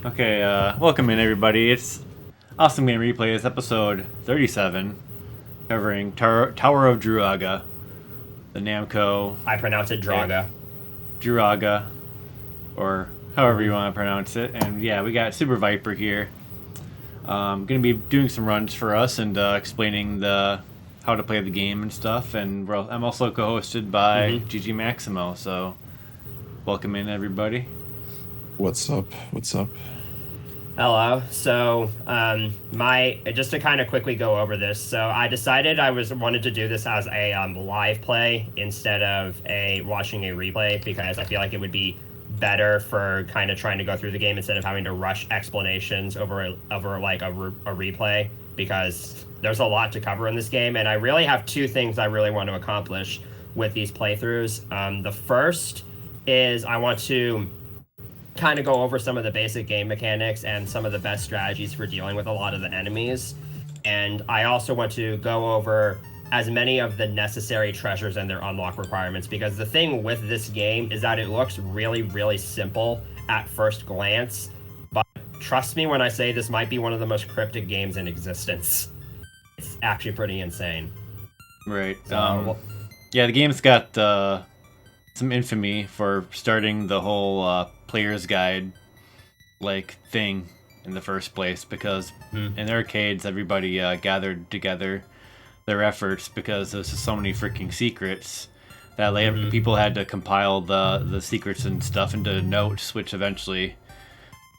Okay, welcome in everybody. It's Awesome Game Replays, episode 37, covering Tower of Druaga, the Namco I pronounce it Draga. Druaga, or however you want to pronounce it. And yeah, we got Super Viper here. Going to be doing some runs for us and explaining how to play the game and stuff. And I'm also co-hosted by GG Maximo. So welcome in everybody. What's up? Hello. So, just to kind of quickly go over this. So, I decided wanted to do this as a live play instead of watching a replay because I feel like it would be better for kind of trying to go through the game instead of having to rush explanations over a replay because there's a lot to cover in this game, and I really have two things I really want to accomplish with these playthroughs. The first is I want to kind of go over some of the basic game mechanics and some of the best strategies for dealing with a lot of the enemies. And I also want to go over as many of the necessary treasures and their unlock requirements, because the thing with this game is that it looks really, really simple at first glance. But trust me when I say this might be one of the most cryptic games in existence. It's actually pretty insane. Right. Yeah, the game's got some infamy for starting the whole player's guide thing in the first place, because in arcades everybody gathered together their efforts because there's just so many freaking secrets that people had to compile the secrets and stuff into notes, which eventually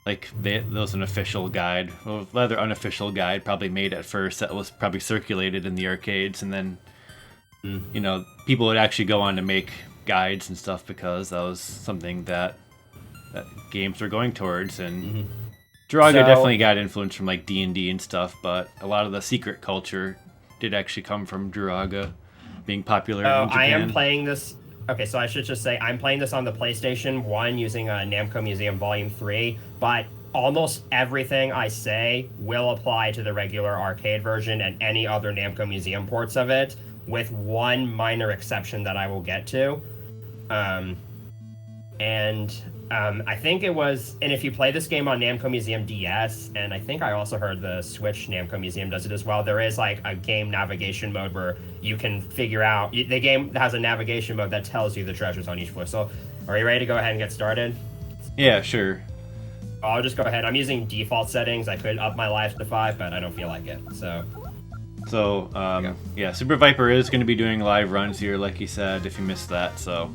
there was an official guide, well, rather unofficial guide probably made at first that was probably circulated in the arcades, and then people would actually go on to make guides and stuff because that was something that games were going towards. And Druaga definitely got influence from D&D and stuff, but a lot of the secret culture did actually come from Druaga being popular in Japan. I am playing this. Okay, so I should just say I'm playing this on the PlayStation 1 using Namco Museum Volume 3, but almost everything I say will apply to the regular arcade version and any other Namco Museum ports of it, with one minor exception that I will get to. I think it was, and if you play this game on Namco Museum DS, and I think I also heard the Switch Namco Museum does it as well, there is a game navigation mode where you can figure out, the game has a navigation mode that tells you the treasures on each floor. So are you ready to go ahead and get started? Yeah, sure. I'll just go ahead. I'm using default settings. I could up my life to 5, but I don't feel like it, so... Yeah, Super Viper is going to be doing live runs here, like he said, if you missed that. So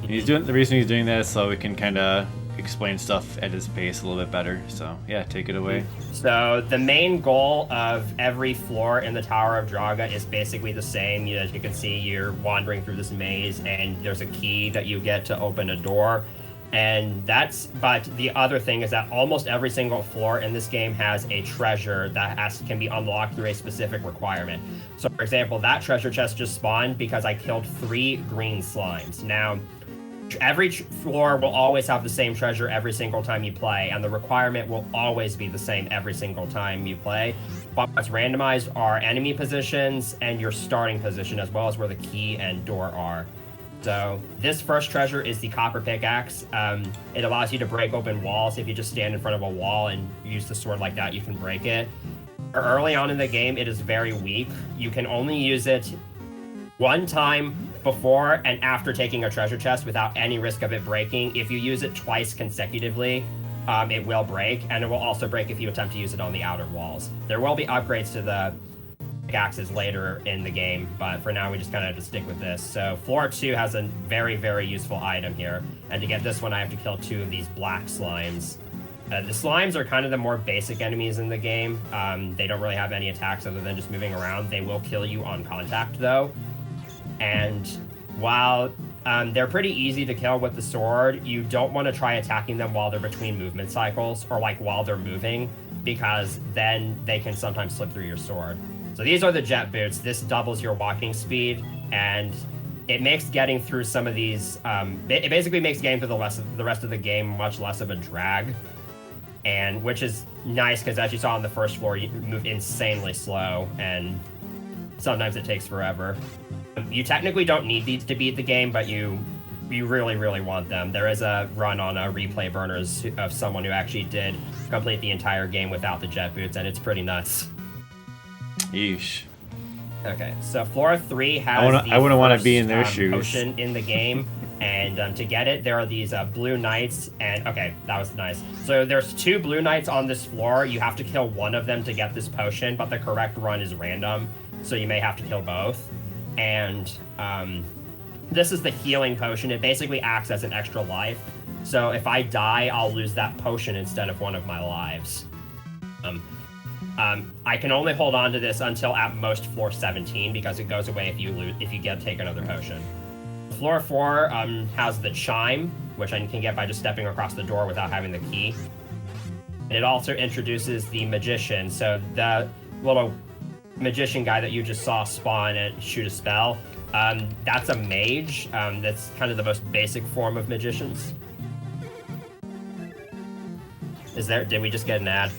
the reason he's doing that is so we can kind of explain stuff at his pace a little bit better. So yeah, take it away. So the main goal of every floor in the Tower of Draga is basically the same. As you can see, you're wandering through this maze, and there's a key that you get to open a door. But the other thing is that almost every single floor in this game has a treasure that can be unlocked through a specific requirement. So, for example, that treasure chest just spawned because I killed 3 green slimes. Now, every floor will always have the same treasure every single time you play, and the requirement will always be the same every single time you play. But what's randomized are enemy positions and your starting position, as well as where the key and door are. So this first treasure is the copper pickaxe. It allows you to break open walls. If you just stand in front of a wall and use the sword like that, you can break it. Early on in the game, it is very weak. You can only use it one time before and after taking a treasure chest without any risk of it breaking. If you use it twice consecutively, it will break, and it will also break if you attempt to use it on the outer walls. There will be upgrades to the pickaxes later in the game, but for now we just kind of have to stick with this. So floor 2 has a very, very useful item here, and to get this one I have to kill 2 of these black slimes. The slimes are kind of the more basic enemies in the game. They don't really have any attacks other than just moving around. They will kill you on contact though, and while they're pretty easy to kill with the sword, you don't want to try attacking them while they're between movement cycles or while they're moving, because then they can sometimes slip through your sword. So these are the jet boots. This doubles your walking speed, and it makes getting through some of these, it basically makes getting through the rest of the game much less of a drag, and which is nice because as you saw on the first floor, you move insanely slow, and sometimes it takes forever. You technically don't need these to beat the game, but you you really, really want them. There is a run on Replay Burners of someone who actually did complete the entire game without the jet boots, and it's pretty nuts. Yeesh. Okay, so floor 3 has I wouldn't want to be in their shoes. Potion in the game, and to get it, there are these blue knights, and okay, that was nice. So there's 2 blue knights on this floor. You have to kill one of them to get this potion, but the correct run is random, so you may have to kill both. And this is the healing potion. It basically acts as an extra life. So if I die, I'll lose that potion instead of one of my lives. I can only hold on to this until at most floor 17 because it goes away if you take another potion. Floor 4 has the chime, which I can get by just stepping across the door without having the key. And it also introduces the magician. So the little magician guy that you just saw spawn and shoot a spell, that's a mage. That's kind of the most basic form of magicians. Did we just get an ad?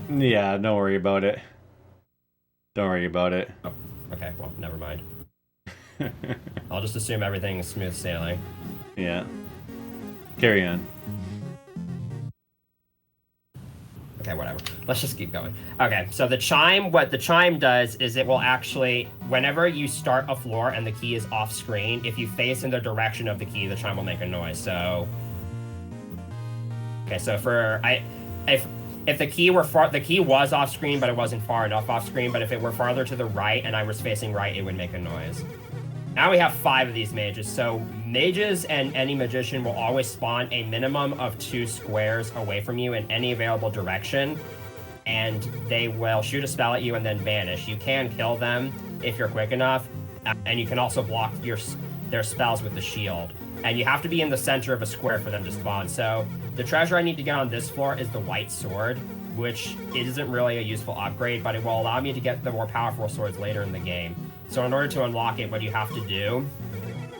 Yeah, don't worry about it. Don't worry about it. Oh, okay, well, never mind. I'll just assume everything is smooth sailing. Yeah. Carry on. Okay, whatever. Let's just keep going. Okay, so the chime, what the chime does is it will actually, whenever you start a floor and the key is off screen, if you face in the direction of the key, the chime will make a noise. So, okay, so if the key were the key was off screen, but it wasn't far enough off screen, but if it were farther to the right and I was facing right, it would make a noise. Now we have 5 of these mages. So mages and any magician will always spawn a minimum of 2 squares away from you in any available direction, and they will shoot a spell at you and then vanish. You can kill them if you're quick enough, and you can also block their spells with the shield. And you have to be in the center of a square for them to spawn. So the treasure I need to get on this floor is the white sword, which isn't really a useful upgrade, but it will allow me to get the more powerful swords later in the game. So in order to unlock it, what you have to do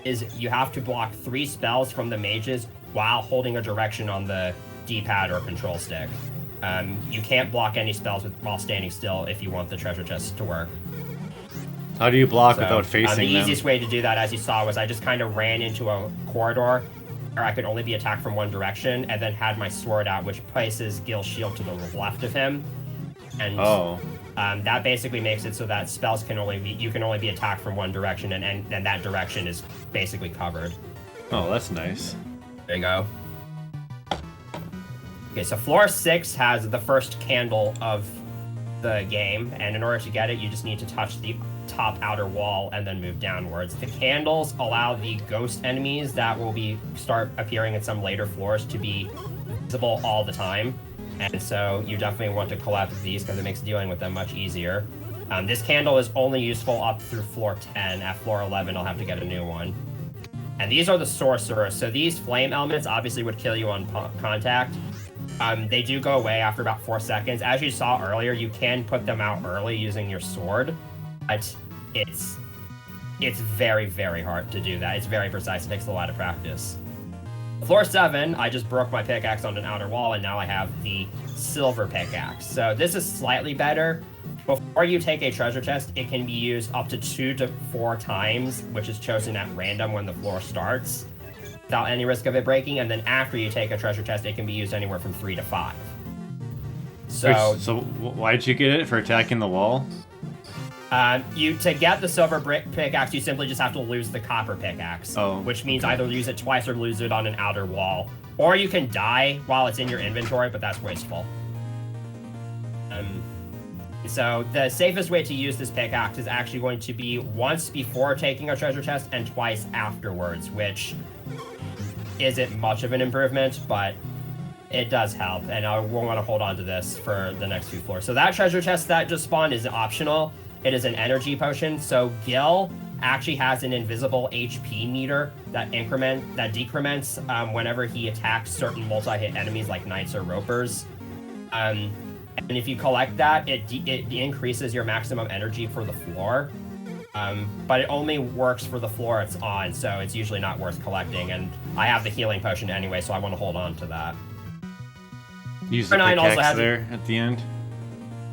is you have to block 3 spells from the mages while holding a direction on the D-pad or control stick. You can't block any spells while standing still if you want the treasure chest to work. How do you block without facing the them? easiest way to do that, as you saw, was I just kind of ran into a corridor where I could only be attacked from one direction, and then had my sword out, which places Gil's shield to the left of him. And that basically makes it so that spells you can only be attacked from one direction, and that direction is basically covered. Oh, that's nice. There you go. Okay, so floor 6 has the first candle of the game, and in order to get it, you just need to touch the top outer wall and then move downwards. The candles allow the ghost enemies that will start appearing in some later floors to be visible all the time, and so you definitely want to collect these because it makes dealing with them much easier. This candle is only useful up through floor 10. At floor 11, I'll have to get a new one. And these are the sorcerers. So these flame elements obviously would kill you on contact. They do go away after about 4 seconds. As you saw earlier, you can put them out early using your sword, but it's very, very hard to do that. It's very precise. It takes a lot of practice. Floor 7, I just broke my pickaxe on an outer wall, and now I have the silver pickaxe. So this is slightly better. Before you take a treasure chest, it can be used up to 2 to 4 times, which is chosen at random when the floor starts, without any risk of it breaking. And then after you take a treasure chest, it can be used anywhere from 3 to 5. So why did you get it? For attacking the wall? To get the silver pickaxe, you simply just have to lose the copper pickaxe, which means either use it twice or lose it on an outer wall. Or you can die while it's in your inventory, but that's wasteful. So the safest way to use this pickaxe is actually going to be once before taking a treasure chest and twice afterwards, which isn't much of an improvement, but it does help, and I won't want to hold on to this for the next few floors. So that treasure chest that just spawned is optional. It is an energy potion, so Gil actually has an invisible HP meter that decrements whenever he attacks certain multi-hit enemies like knights or ropers. And if you collect that, it increases your maximum energy for the floor. But it only works for the floor it's on, so it's usually not worth collecting. And I have the healing potion anyway, so I want to hold on to that. Use the pickaxe there at the end.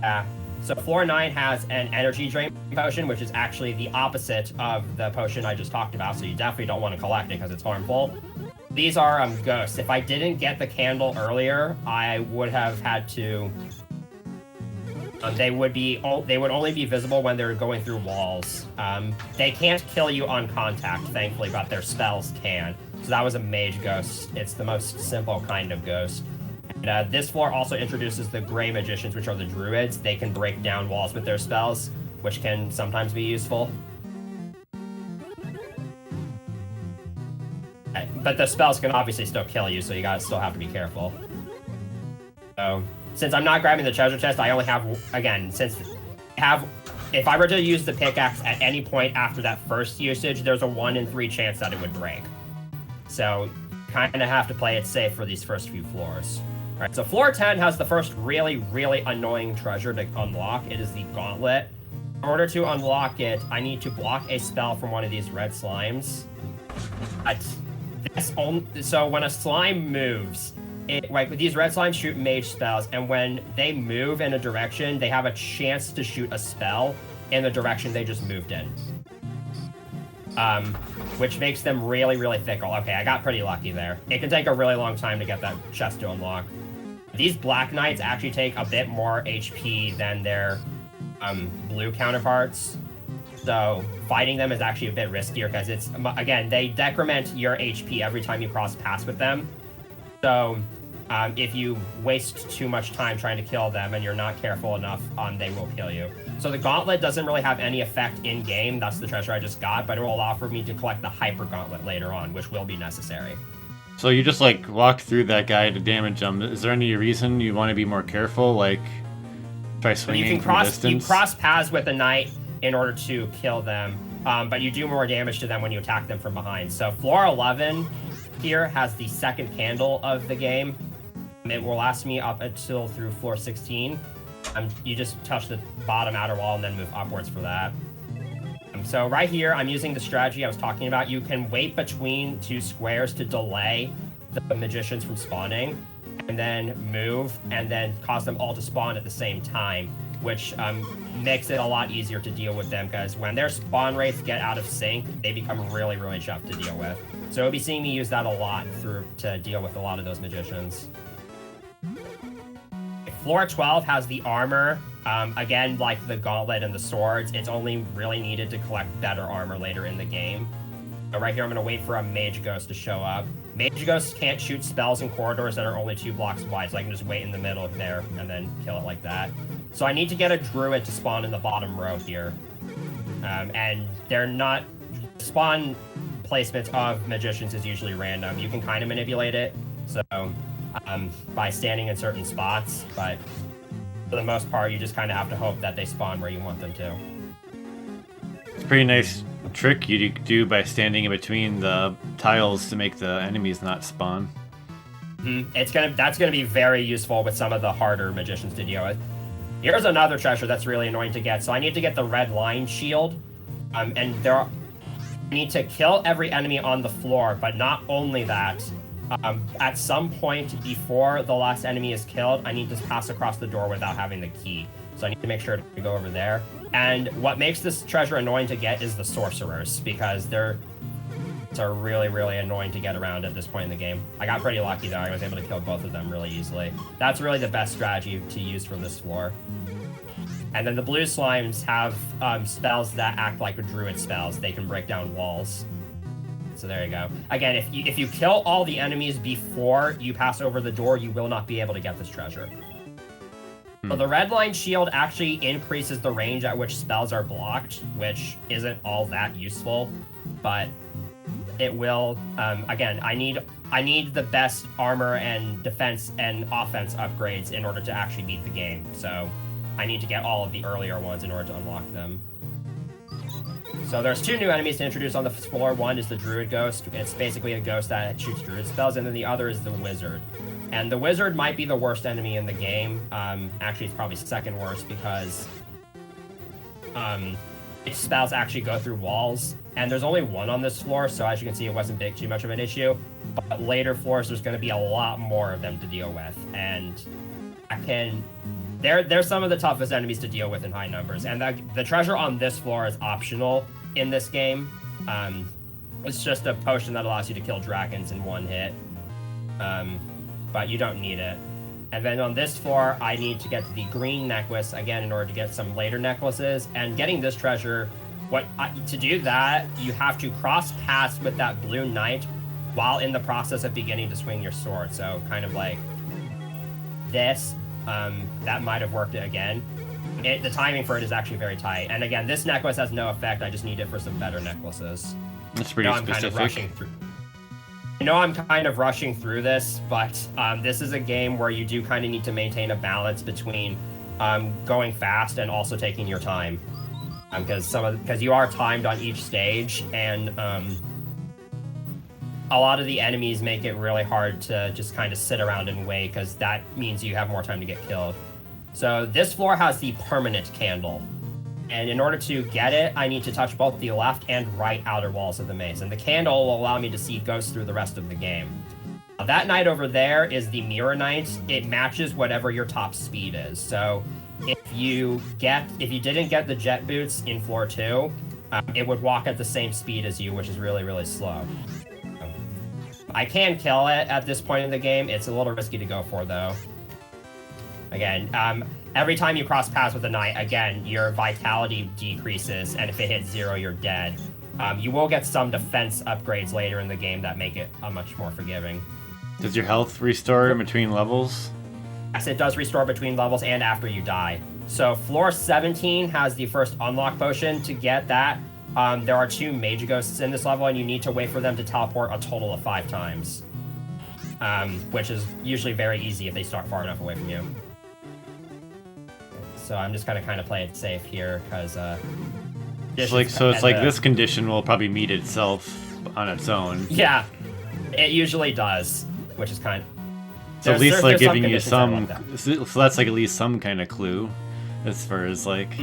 Yeah. So floor 9 has an energy drain potion, which is actually the opposite of the potion I just talked about, so you definitely don't want to collect it because it's harmful. These are ghosts. If I didn't get the candle earlier, I would have had to... they would only be visible when they're going through walls. They can't kill you on contact, thankfully, but their spells can. So that was a mage ghost. It's the most simple kind of ghost. And this floor also introduces the Grey Magicians, which are the druids. They can break down walls with their spells, which can sometimes be useful. But the spells can obviously still kill you, so you guys still have to be careful. So, since I'm not grabbing the treasure chest, I only have, again, if I were to use the pickaxe at any point after that first usage, there's a 1 in 3 chance that it would break. So, you kind of have to play it safe for these first few floors. All right, so floor 10 has the first really, really annoying treasure to unlock. It is the Gauntlet. In order to unlock it, I need to block a spell from one of these red slimes. So when a slime moves, these red slimes shoot mage spells, and when they move in a direction, they have a chance to shoot a spell in the direction they just moved in. Which makes them really, really fickle. Okay, I got pretty lucky there. It can take a really long time to get that chest to unlock. These Black Knights actually take a bit more HP than their blue counterparts. So fighting them is actually a bit riskier because it's, again, they decrement your HP every time you cross paths with them. So if you waste too much time trying to kill them and you're not careful enough, they will kill you. So the Gauntlet doesn't really have any effect in-game. That's the treasure I just got, but it will allow for me to collect the Hyper Gauntlet later on, which will be necessary. So you just, like, walked through that guy to damage him. Is there any reason you want to be more careful? Like, try swinging from distance? You cross paths with a knight in order to kill them, but you do more damage to them when you attack them from behind. So floor 11 here has the second candle of the game. It will last me up until through floor 16. You just touch the bottom outer wall and then move upwards for that. So right here, I'm using the strategy I was talking about. You can wait between 2 squares to delay the magicians from spawning, and then move, and then cause them all to spawn at the same time, which makes it a lot easier to deal with them, because when their spawn rates get out of sync, they become really, really tough to deal with. So you'll be seeing me use that a lot to deal with a lot of those magicians. Floor 12 has the armor. Again, like the gauntlet and the swords, it's only really needed to collect better armor later in the game. So right here, I'm going to wait for a Mage Ghost to show up. Mage Ghosts can't shoot spells in corridors that are only 2 blocks wide, so I can just wait in the middle there and then kill it like that. So I need to get a Druid to spawn in the bottom row here. And they're not... Spawn placement of Magicians is usually random. You can kind of manipulate it, so by standing in certain spots, but for the most part, you just kind of have to hope that they spawn where you want them to. It's a pretty nice trick you do by standing in between the tiles to make the enemies not spawn. That's gonna be very useful with some of the harder magicians to deal with. Here's another treasure that's really annoying to get. So I need to get the red line shield, and I need to kill every enemy on the floor, but not only that. At some point before the last enemy is killed, I need to pass across the door without having the key. So I need to make sure to go over there. And what makes this treasure annoying to get is the sorcerers, because they're really, really annoying to get around at this point in the game. I got pretty lucky though. I was able to kill both of them really easily. That's really the best strategy to use for this floor. And then the blue slimes have spells that act like druid spells. They can break down walls. So there you go. Again, if you kill all the enemies before you pass over the door, you will not be able to get this treasure. So the red line shield actually increases the range at which spells are blocked, which isn't all that useful, but it will. Again, I need the best armor and defense and offense upgrades in order to actually beat the game. So I need to get all of the earlier ones in order to unlock them. So there's 2 new enemies to introduce on the floor. One is the Druid Ghost. It's basically a ghost that shoots Druid spells, and then the other is the Wizard. And the Wizard might be the worst enemy in the game. Actually, it's probably second worst because its spells actually go through walls. And there's only 1 on this floor, so as you can see, it wasn't too much of an issue. But later floors, there's going to be a lot more of them to deal with. And that can they're some of the toughest enemies to deal with in high numbers, and the treasure on this floor is optional in this game. It's just a potion that allows you to kill dragons in one hit, but you don't need it. And then on this floor, I need to get the green necklace again in order to get some later necklaces. And getting this treasure, to do that, you have to cross paths with that blue knight while in the process of beginning to swing your sword. So kind of like this. That might have worked again. The timing for it is actually very tight. And again, this necklace has no effect. I just need it for some better necklaces. That's pretty specific. Kind of rushing through. I know I'm kind of rushing through this, but this is a game where you do kind of need to maintain a balance between going fast and also taking your time, because you are timed on each stage, and a lot of the enemies make it really hard to just kind of sit around and wait, because that means you have more time to get killed. So this floor has the permanent candle. And in order to get it, I need to touch both the left and right outer walls of the maze. And the candle will allow me to see ghosts through the rest of the game. Now, that knight over there is the mirror knight. It matches whatever your top speed is. So if you didn't get the jet boots in floor 2, it would walk at the same speed as you, which is really, really slow. I can kill it at this point in the game. It's a little risky to go for, though. Again, every time you cross paths with a knight, again, your vitality decreases, and if it hits 0, you're dead. You will get some defense upgrades later in the game that make it much more forgiving. Does your health restore in between levels? Yes, it does restore between levels and after you die. So floor 17 has the first unlock potion. To get that, there are 2 mage ghosts in this level, and you need to wait for them to teleport a total of 5 times. Which is usually very easy if they start far enough away from you. So I'm just gonna kind of play it safe here, because it's like this condition will probably meet itself on its own. Yeah, it usually does, which is kind of. So at least like giving you some. So that's like at least some kind of clue, as far as like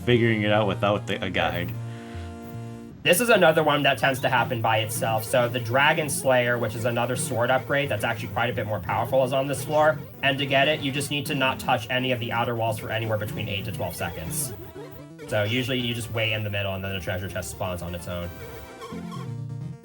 figuring it out without a guide. This is another one that tends to happen by itself. So the Dragon Slayer, which is another sword upgrade that's actually quite a bit more powerful, is on this floor. And to get it, you just need to not touch any of the outer walls for anywhere between 8 to 12 seconds. So usually you just wait in the middle, and then the treasure chest spawns on its own.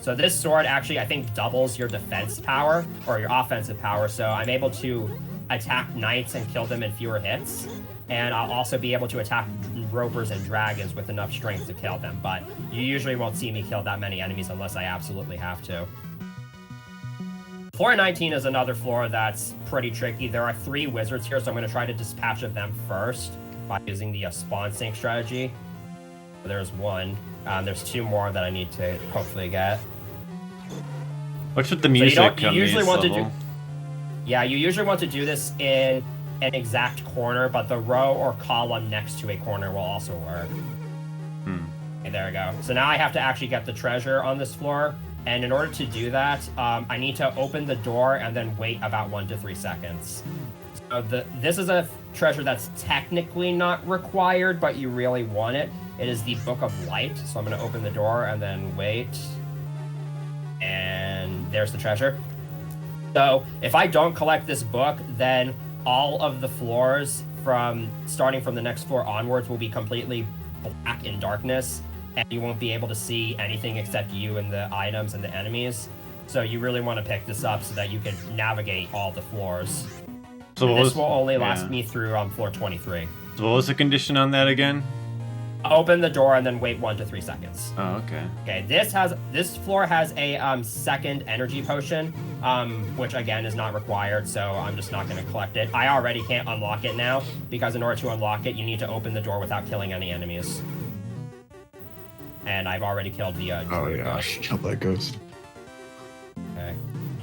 So this sword actually, I think, doubles your defense power, or your offensive power. So I'm able to attack knights and kill them in fewer hits. And I'll also be able to attack ropers and dragons with enough strength to kill them. But you usually won't see me kill that many enemies unless I absolutely have to. Floor 19 is another floor that's pretty tricky. There are 3 wizards here, so I'm going to try to dispatch of them first by using the spawn sync strategy. There's 1. There's 2 more that I need to hopefully get. What's with the music on this level? Yeah, you usually want to do this in an exact corner, but the row or column next to a corner will also work. Okay, there we go. So now I have to actually get the treasure on this floor, and in order to do that, I need to open the door and then wait about 1 to 3 seconds. So this is a treasure that's technically not required, but you really want it. It is the Book of Light. So I'm going to open the door and then wait. And there's the treasure. So if I don't collect this book, then all of the floors starting from the next floor onwards will be completely black in darkness, and you won't be able to see anything except you and the items and the enemies. So you really want to pick this up so that you can navigate all the floors. So this will only last me through floor 23. So what was the condition on that again? Open the door and then wait 1 to 3 seconds. Oh, okay. Okay, this floor has a second energy potion, which again is not required, so I'm just not going to collect it. I already can't unlock it now, because in order to unlock it, you need to open the door without killing any enemies. And I've already killed the oh yeah, I killed that ghost. Okay.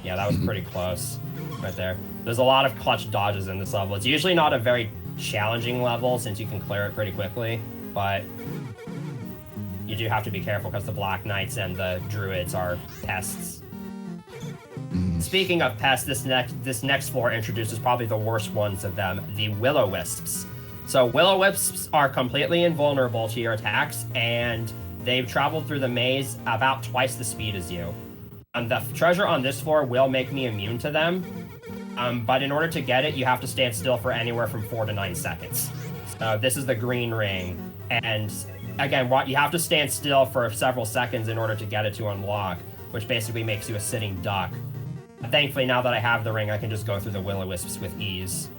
Yeah, that was pretty close. Right there. There's a lot of clutch dodges in this level. It's usually not a very challenging level, since you can clear it pretty quickly. But you do have to be careful, because the Black Knights and the Druids are pests. Speaking of pests, this next floor introduces probably the worst ones of them, the Will-O-Wisps. So Will-O-Wisps are completely invulnerable to your attacks, and they've traveled through the maze about twice the speed as you. And the treasure on this floor will make me immune to them, But in order to get it, you have to stand still for anywhere from 4 to 9 seconds. So this is the green ring, and again, you have to stand still for several seconds in order to get it to unlock, which basically makes you a sitting duck. Thankfully, now that I have the ring, I can just go through the will-o-wisps with ease.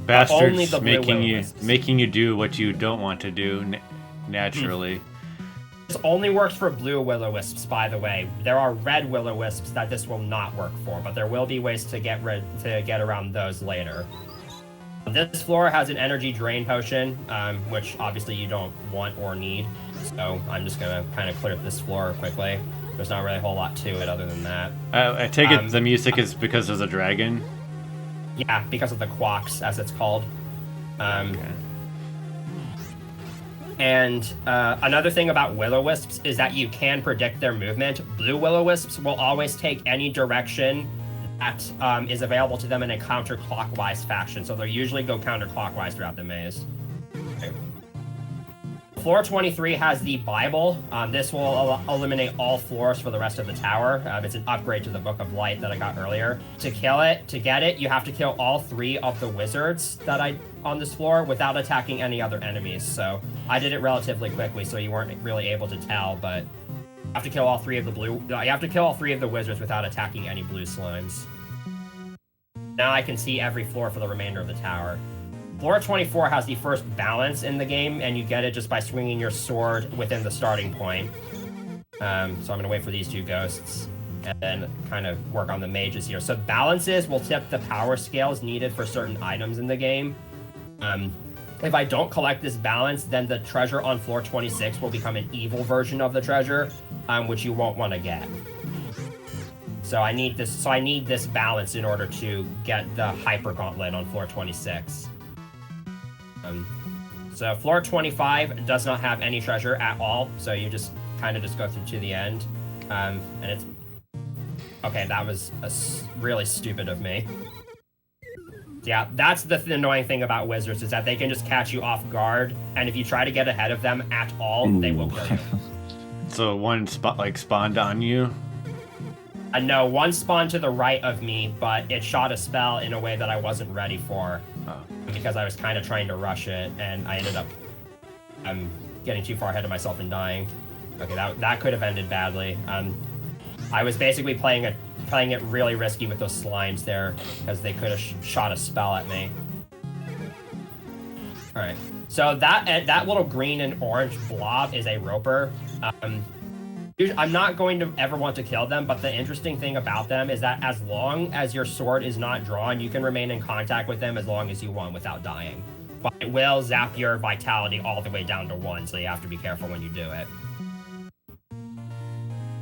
Bastards making you do what you don't want to do naturally. This only works for blue will-o-wisps, by the way. There are red will-o-wisps that this will not work for, but there will be ways to get around those later. This floor has an energy drain potion, which obviously you don't want or need. So I'm just gonna kind of clear this floor quickly. There's not really a whole lot to it other than that. I take it the music is because there's a dragon? Yeah, because of the quacks, as it's called. Okay. And another thing about will-o-wisps is that you can predict their movement. Blue will-o-wisps will always take any direction that is available to them in a counterclockwise fashion. So they'll usually go counterclockwise throughout the maze. Okay. Floor 23 has the Bible. This will eliminate all floors for the rest of the tower. It's an upgrade to the Book of Light that I got earlier. To get it, you have to kill all 3 of the wizards on this floor without attacking any other enemies. So I did it relatively quickly, so you weren't really able to tell, but you have to kill all 3 of the wizards without attacking any blue slimes. Now I can see every floor for the remainder of the tower. Floor 24 has the first balance in the game, and you get it just by swinging your sword within the starting point. So I'm going to wait for these 2 ghosts, and then kind of work on the mages here. So balances will tip the power scales needed for certain items in the game. If I don't collect this balance, then the treasure on floor 26 will become an evil version of the treasure, which you won't want to get. So I need this balance in order to get the Hyper Gauntlet on floor 26. So floor 25 does not have any treasure at all, so you just kind of just go through to the end. And it's... Okay, that was really stupid of me. Yeah, that's the annoying thing about wizards, is that they can just catch you off guard, and if you try to get ahead of them at all, they will kill you. So one spawned on you? No, one spawned to the right of me, but it shot a spell in a way that I wasn't ready for. Because I was kind of trying to rush it, and I ended up getting too far ahead of myself and dying. Okay, that could have ended badly. I was basically playing it really risky with those slimes there, because they could have shot a spell at me. All right, so that little green and orange blob is a roper. I'm not going to ever want to kill them, but the interesting thing about them is that as long as your sword is not drawn, you can remain in contact with them as long as you want without dying. But it will zap your vitality all the way down to 1, so you have to be careful when you do it.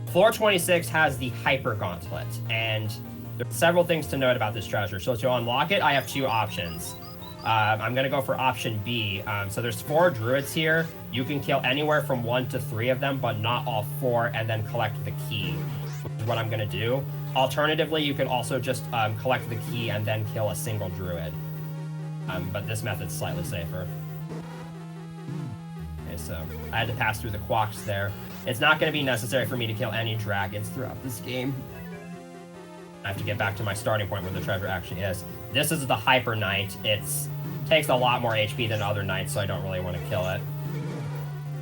Floor 26 has the Hyper Gauntlet, and there's several things to note about this treasure. So to unlock it, I have 2 options. I'm going to go for option B. So there's 4 druids here. You can kill anywhere from 1 to 3 of them, but not all 4, and then collect the key, which is what I'm going to do. Alternatively, you can also just collect the key and then kill a single druid. But this method's slightly safer. Okay, so I had to pass through the quacks there. It's not going to be necessary for me to kill any dragons throughout this game. I have to get back to my starting point where the treasure actually is. This is the Hyper Knight. It takes a lot more HP than other knights, so I don't really want to kill it.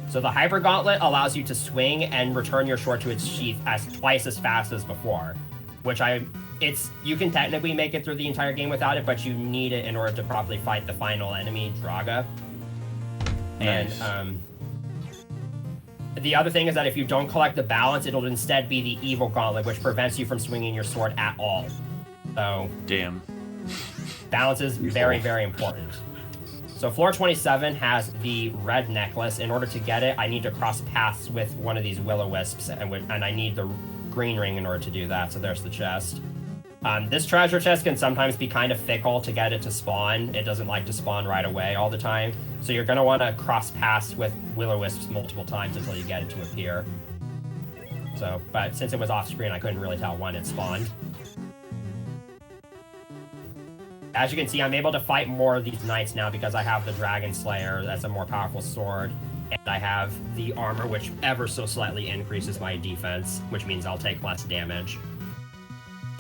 So the Hyper Gauntlet allows you to swing and return your sword to its sheath twice as fast as before, which you can technically make it through the entire game without it, but you need it in order to properly fight the final enemy, Draga. Nice. And the other thing is that if you don't collect the balance, it'll instead be the Evil Gauntlet, which prevents you from swinging your sword at all. So... Damn. Balance is very, very important. So floor 27 has the red necklace. In order to get it, I need to cross paths with one of these will-o-wisps, and I need the green ring in order to do that, so there's the chest. This treasure chest can sometimes be kind of fickle to get it to spawn. It doesn't like to spawn right away all the time, so you're going to want to cross paths with will-o-wisps multiple times until you get it to appear. So, but since it was off screen, I couldn't really tell when it spawned. As you can see, I'm able to fight more of these knights now because I have the Dragon Slayer. That's a more powerful sword. And I have the armor, which ever so slightly increases my defense, which means I'll take less damage.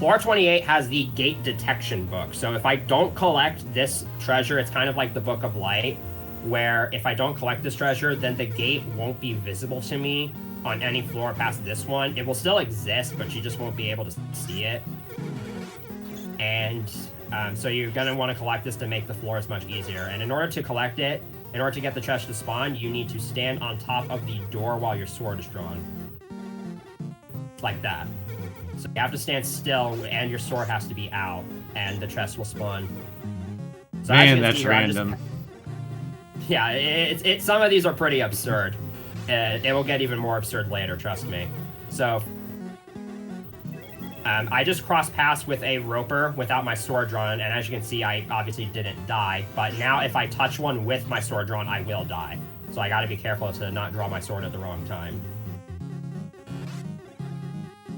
Floor 28 has the gate detection book. So if I don't collect this treasure, it's kind of like the Book of Light, where if I don't collect this treasure, then the gate won't be visible to me on any floor past this one. It will still exist, but you just won't be able to see it. And so you're going to want to collect this to make the floors much easier. And in order to collect it, in order to get the treasure to spawn, you need to stand on top of the door while your sword is drawn. Like that. So you have to stand still, and your sword has to be out, and the chest will spawn. So Man, that's random. Yeah, it's some of these are pretty absurd. It will get even more absurd later, trust me. So, I just crossed paths with a roper without my sword drawn, and as you can see, I obviously didn't die. But now, if I touch one with my sword drawn, I will die. So I gotta be careful to not draw my sword at the wrong time.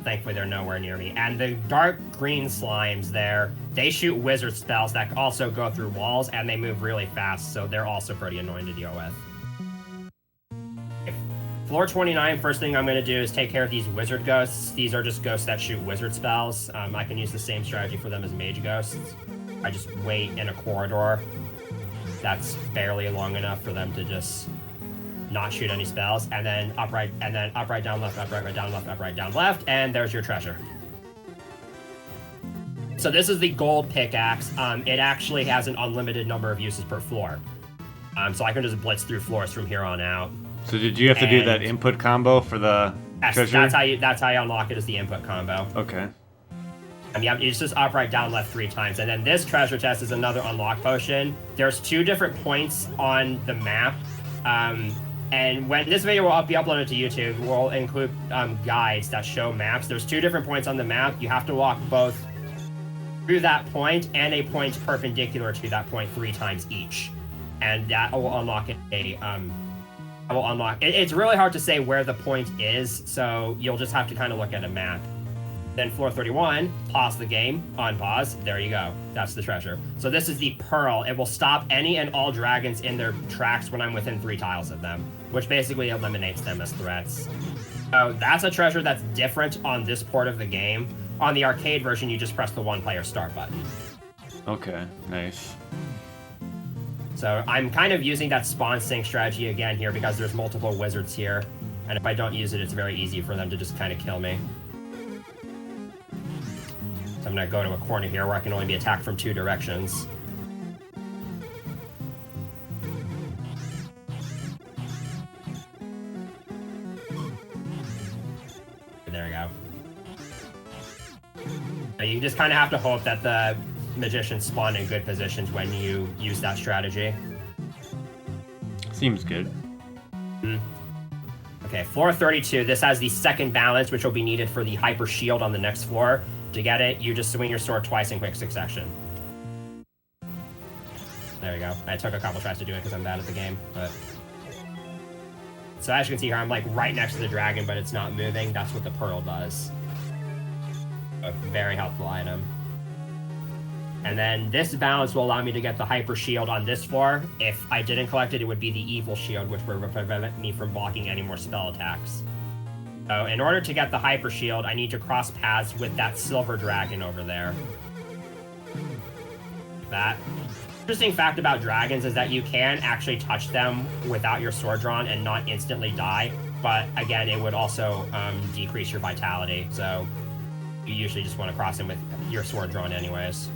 Thankfully, they're nowhere near me. And the dark green slimes there, they shoot wizard spells that also go through walls, and they move really fast, so they're also pretty annoying to deal with. Floor 29, first thing I'm going to do is take care of these wizard ghosts. These are just ghosts that shoot wizard spells. I can use the same strategy for them as mage ghosts. I just wait in a corridor that's barely long enough for them to just not shoot any spells, and then upright, down, left, upright, right, down, left, upright, down, left, and there's your treasure. So this is the gold pickaxe. It actually has an unlimited number of uses per floor. So I can just blitz through floors from here on out. So did you have to do that input combo for the treasure? That's how you unlock it, is the input combo. Okay. And it's just upright, down, left 3 times. And then this treasure chest is another unlock potion. There's 2 different points on the map. And when this video will be uploaded to YouTube, we'll include guides that show maps. There's 2 different points on the map. You have to walk both through that point and a point perpendicular to that point 3 times each. And that will unlock it's really hard to say where the point is, so you'll just have to kind of look at a map. Then floor 31, pause the game, unpause, there you go. That's the treasure. So this is the pearl. It will stop any and all dragons in their tracks when I'm within 3 tiles of them, which basically eliminates them as threats. So that's a treasure that's different on this port of the game. On the arcade version, you just press the 1-player start button. Okay, nice. So I'm kind of using that spawn sync strategy again here because there's multiple wizards here. And if I don't use it, it's very easy for them to just kind of kill me. So I'm going to go to a corner here where I can only be attacked from 2 directions. There we go. So you just kind of have to hope that the magicians spawn in good positions when you use that strategy. Seems good. Okay, floor 32. This has the second balance, which will be needed for the hyper shield on the next floor. To get it, you just swing your sword twice in quick succession. There you go. I took a couple tries to do it because I'm bad at the game, but... So as you can see here, I'm like right next to the dragon, but it's not moving. That's what the pearl does. A very helpful item. And then this balance will allow me to get the hyper shield on this floor. If I didn't collect it, it would be the evil shield, which would prevent me from blocking any more spell attacks. So in order to get the hyper shield, I need to cross paths with that silver dragon over there. That. Interesting fact about dragons is that you can actually touch them without your sword drawn and not instantly die. But again, it would also decrease your vitality. So you usually just want to cross them with your sword drawn anyways.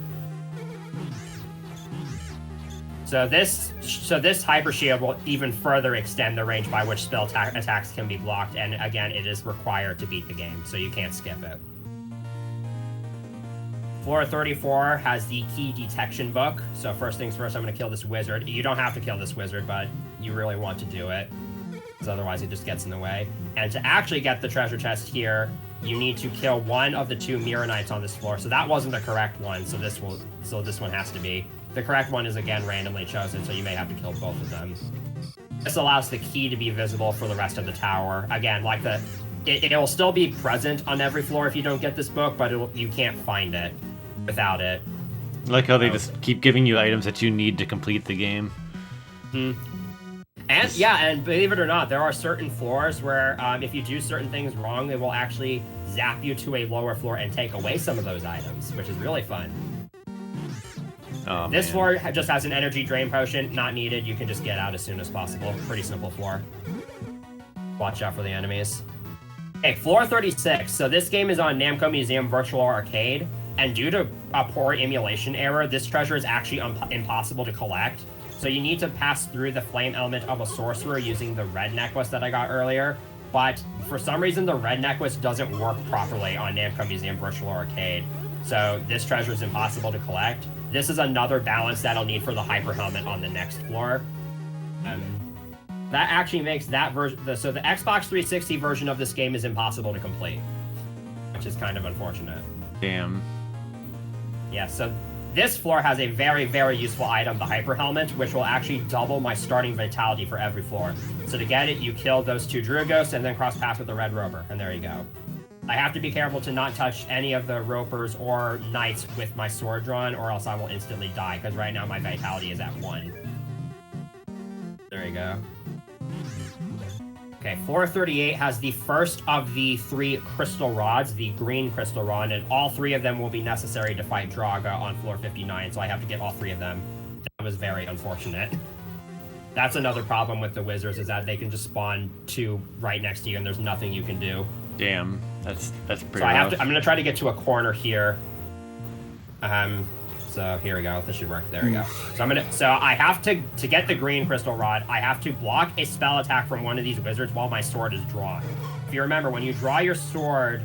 So this hyper shield will even further extend the range by which spell attacks can be blocked, and again, it is required to beat the game, so you can't skip it. Floor 34 has the key detection book. So first things first, I'm going to kill this wizard. You don't have to kill this wizard, but you really want to do it, because otherwise it just gets in the way. And to actually get the treasure chest here, you need to kill one of the 2 Mirror Knights on this floor. So that wasn't the correct one, so this one has to be. The correct one is again randomly chosen, so you may have to kill both of them. This allows the key to be visible for the rest of the tower. Again, like it'll still be present on every floor if you don't get this book, but you can't find it without it. I like how they just keep giving you items that you need to complete the game. And yeah, and believe it or not, there are certain floors where if you do certain things wrong, they will actually zap you to a lower floor and take away some of those items, which is really fun. Oh, This man. floor just has an energy drain potion, not needed. You can just get out as soon as possible. Pretty simple floor. Watch out for the enemies. Okay, floor 36. So this game is on Namco Museum Virtual Arcade, and due to a poor emulation error, this treasure is actually impossible to collect. So you need to pass through the flame element of a sorcerer using the red necklace that I got earlier. But for some reason, the red necklace doesn't work properly on Namco Museum Virtual Arcade. So this treasure is impossible to collect. This is another balance that I'll need for the hyper helmet on the next floor. That actually makes that version... So the Xbox 360 version of this game is impossible to complete, which is kind of unfortunate. Damn. Yeah, so this floor has a very, very useful item, the Hyper Helmet, which will actually double my starting vitality for every floor. So to get it, you kill those 2 Druid Ghosts and then cross paths with the Red Roper, and there you go. I have to be careful to not touch any of the Ropers or Knights with my sword drawn, or else I will instantly die, because right now my vitality is at 1. There you go. Okay, floor 38 has the first of the 3 crystal rods, the green crystal rod, and all 3 of them will be necessary to fight Draga on floor 59, so I have to get all 3 of them. That was very unfortunate. That's another problem with the wizards, is that they can just spawn 2 right next to you and there's nothing you can do. Damn. That's pretty So I have rough. to, I'm gonna try to get to a corner here. So here we go. This should work. There we go. So I have to get the green crystal rod, I have to block a spell attack from one of these wizards while my sword is drawn. If you remember, when you draw your sword,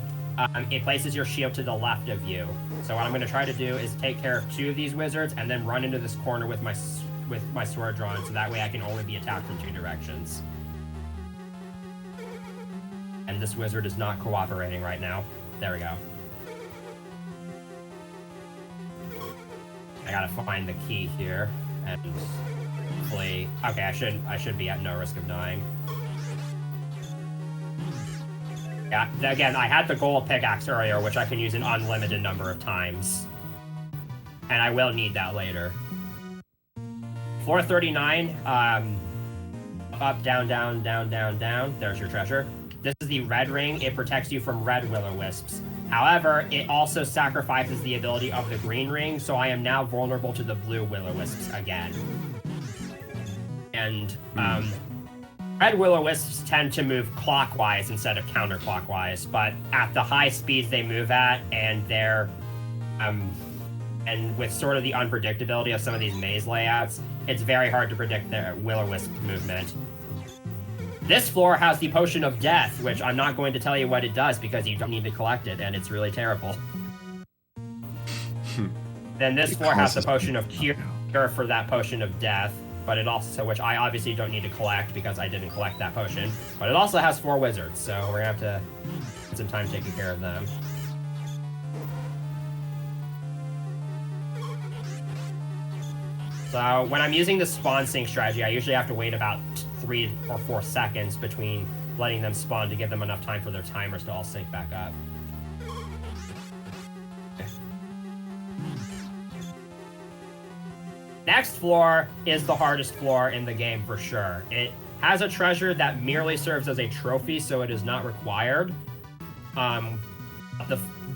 it places your shield to the left of you. So what I'm gonna try to do is take care of 2 of these wizards and then run into this corner with my sword drawn, so that way I can only be attacked from 2 directions. And this wizard is not cooperating right now. There we go. I gotta find the key here, and hopefully... Okay, I should be at no risk of dying. Yeah, again, I had the gold pickaxe earlier, which I can use an unlimited number of times. And I will need that later. Floor 39, up, down, down, down, down, down. There's your treasure. This is the red ring. It protects you from red will-o-wisps. However, it also sacrifices the ability of the green ring, so I am now vulnerable to the blue will-o-wisps again. And red will-o-wisps tend to move clockwise instead of counterclockwise, but at the high speeds they move at, and they're and with sort of the unpredictability of some of these maze layouts, it's very hard to predict their will-o-wisp movement. This floor has the Potion of Death, which I'm not going to tell you what it does because you don't need to collect it, and it's really terrible. Then this floor has the Potion of Cure for that Potion of Death, but it also, which I obviously don't need to collect because I didn't collect that potion, but it also has 4 wizards, so we're gonna have to spend some time taking care of them. So when I'm using the spawn sync strategy, I usually have to wait about 3 or 4 seconds between letting them spawn to give them enough time for their timers to all sync back up. Next floor is the hardest floor in the game for sure. It has a treasure that merely serves as a trophy, so it is not required.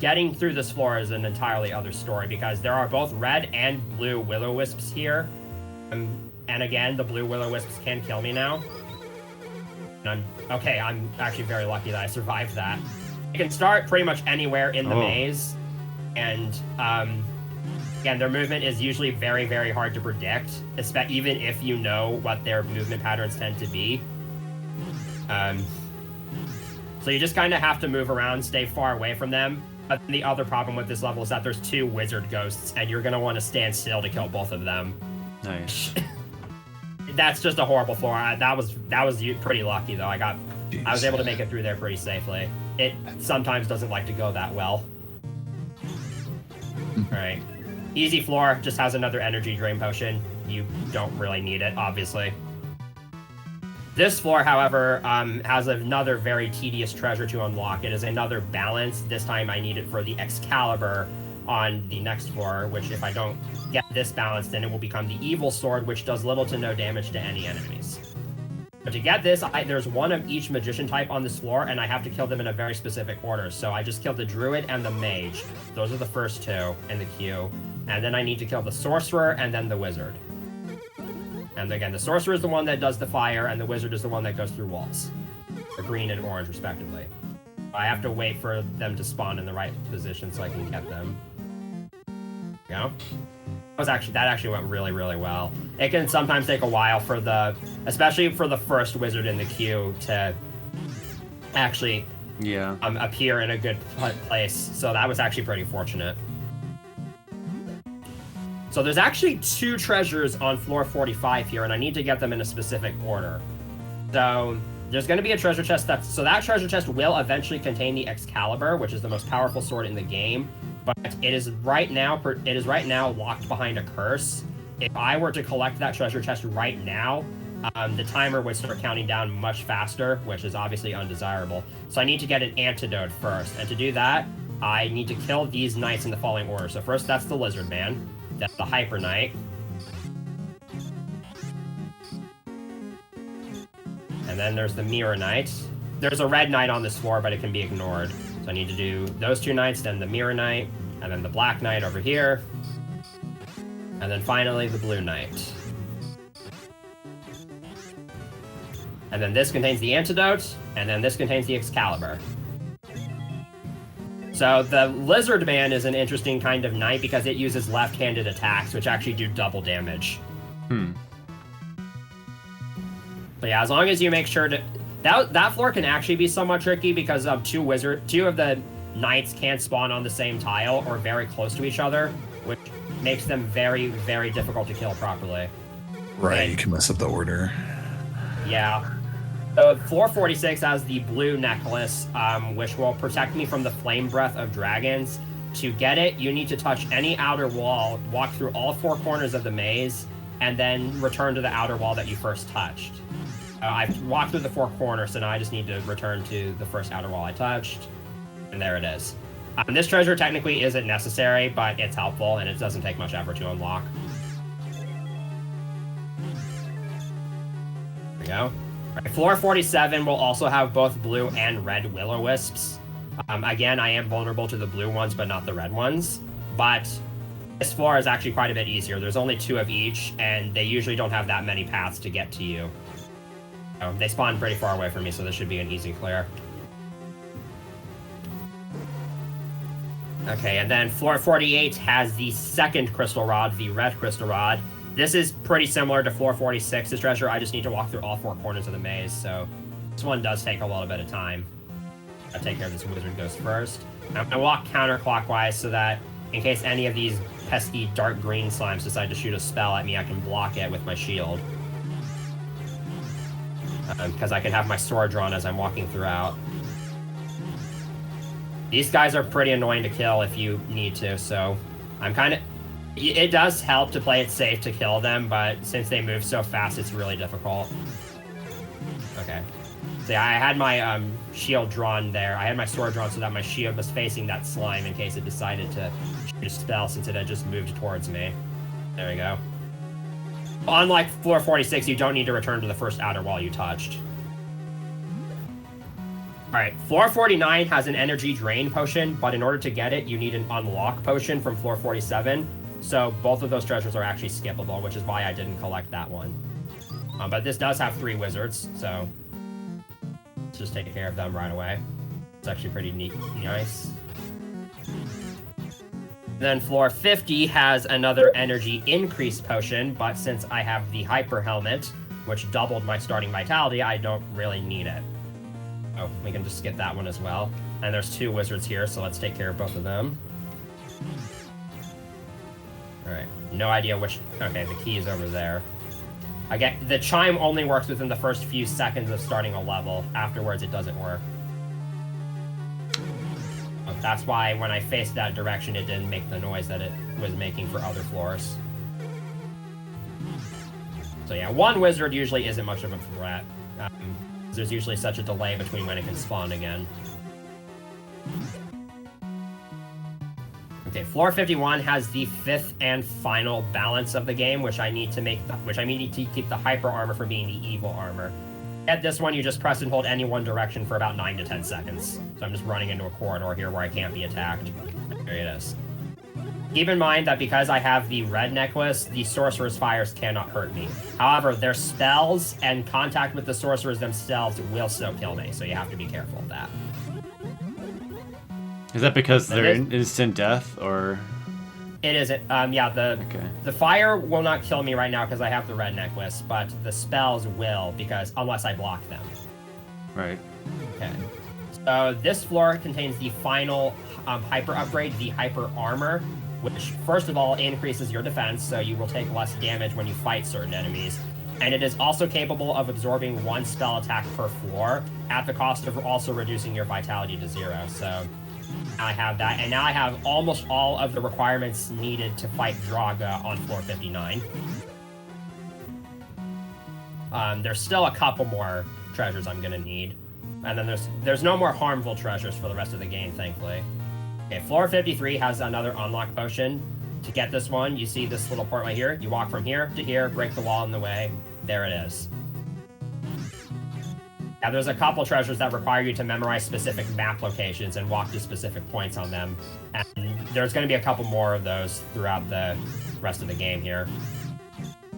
Getting through this floor is an entirely other story because there are both red and blue will-o-wisps here. And again, the blue will-o-wisps can kill me now. And I'm actually very lucky that I survived that. You can start pretty much anywhere in the maze. And again, their movement is usually very, very hard to predict, even if you know what their movement patterns tend to be. So you just kind of have to move around, stay far away from them. But the other problem with this level is that there's 2 wizard ghosts, and you're going to want to stand still to kill both of them. Nice. That's just a horrible floor. That was pretty lucky, though. I was able to make it through there pretty safely. It sometimes doesn't like to go that well. Alright. Easy floor, just has another energy drain potion. You don't really need it, obviously. This floor, however, has another very tedious treasure to unlock. It is another balance. This time I need it for the Excalibur on the next floor, which if I don't get this balance, then it will become the Evil Sword, which does little to no damage to any enemies. But to get this, there's one of each magician type on this floor, and I have to kill them in a very specific order. So I just killed the druid and the mage. Those are the first two in the queue. And then I need to kill the sorcerer and then the wizard. And again, the sorcerer is the one that does the fire, and the wizard is the one that goes through walls. The green and orange, respectively. I have to wait for them to spawn in the right position so I can get them. You know? That actually went really, really well. It can sometimes take a while for especially for the first wizard in the queue to actually appear in a good place. So that was actually pretty fortunate. So there's actually 2 treasures on floor 45 here, and I need to get them in a specific order. So there's going to be a treasure chest that treasure chest will eventually contain the Excalibur, which is the most powerful sword in the game. But it is right now locked behind a curse. If I were to collect that treasure chest right now, the timer would start counting down much faster, which is obviously undesirable. So I need to get an antidote first, and to do that, I need to kill these knights in the following order. So first, that's the Lizard Man, that's the Hyper Knight, and then there's the Mirror Knight. There's a red knight on this floor, but it can be ignored. So I need to do those 2 knights, then the Mirror Knight, and then the Black Knight over here. And then finally the Blue Knight. And then this contains the antidote, and then this contains the Excalibur. So the Lizard Man is an interesting kind of knight because it uses left-handed attacks, which actually do double damage. But yeah, as long as you make sure to... That floor can actually be somewhat tricky because 2 of the knights can't spawn on the same tile or very close to each other, which makes them very, very difficult to kill properly. Right, And, you can mess up the order. Yeah. So floor 46 has the blue necklace, which will protect me from the flame breath of dragons. To get it, you need to touch any outer wall, walk through all 4 corners of the maze, and then return to the outer wall that you first touched. I've walked through the 4 corners, so now I just need to return to the first outer wall I touched. And there it is. This treasure technically isn't necessary, but it's helpful, and it doesn't take much effort to unlock. There we go. Right, floor 47 will also have both blue and red will-o-wisps. Again, I am vulnerable to the blue ones, but not the red ones. But this floor is actually quite a bit easier. There's only 2 of each, and they usually don't have that many paths to get to you. They spawn pretty far away from me, so this should be an easy clear. Okay, and then floor 48 has the second crystal rod, the red crystal rod. This is pretty similar to floor 46's treasure. I just need to walk through all 4 corners of the maze, so this one does take a little bit of time. I'll take care of this wizard ghost first. I'm going to walk counterclockwise so that in case any of these pesky dark green slimes decide to shoot a spell at me, I can block it with my shield. Because I can have my sword drawn as I'm walking throughout. These guys are pretty annoying to kill if you need to, so I'm kind of... It does help to play it safe to kill them, but since they move so fast, it's really difficult. Okay. So yeah, I had my shield drawn there. I had my sword drawn so that my shield was facing that slime in case it decided to shoot a spell since it had just moved towards me. There we go. Unlike floor 46, you don't need to return to the first outer wall you touched. Alright, floor 49 has an energy drain potion, but in order to get it, you need an unlock potion from floor 47. So both of those treasures are actually skippable, which is why I didn't collect that one. But this does have 3 wizards, so let's just take care of them right away. It's actually pretty neat, nice. Then floor 50 has another energy increase potion, but since I have the hyper helmet, which doubled my starting vitality, I don't really need it. Oh, we can just skip that one as well. And there's 2 wizards here, so let's take care of both of them. Alright, no idea which... Okay, the key is over there. Again, the chime only works within the first few seconds of starting a level. Afterwards, it doesn't work. That's why when I faced that direction, it didn't make the noise that it was making for other floors. So yeah, 1 wizard usually isn't much of a threat. There's usually such a delay between when it can spawn again. Okay, floor 51 has the 5th and final balance of the game, which I need to keep the hyper armor from being the evil armor. At this one, you just press and hold any one direction for about 9 to 10 seconds. So I'm just running into a corridor here where I can't be attacked. There it is. Keep in mind that because I have the red necklace, the Sorcerer's Fires cannot hurt me. However, their spells and contact with the Sorcerers themselves will still kill me, so you have to be careful of that. Is that because they're instant death, or...? It isn't. Yeah, the fire will not kill me right now because I have the red necklace, but the spells will, because unless I block them. Right. Okay. So this floor contains the final hyper upgrade, the hyper armor, which first of all increases your defense, so you will take less damage when you fight certain enemies. And it is also capable of absorbing 1 spell attack per floor, at the cost of also reducing your vitality to 0. So I have that, and now I have almost all of the requirements needed to fight Draga on floor 59. There's still a couple more treasures I'm gonna need, and then there's no more harmful treasures for the rest of the game, thankfully. Okay, floor 53 has another unlock potion. To get this one, you see this little port right here. You walk from here to here, break the wall in the way. There it is. Now, there's a couple treasures that require you to memorize specific map locations and walk to specific points on them. And there's going to be a couple more of those throughout the rest of the game here.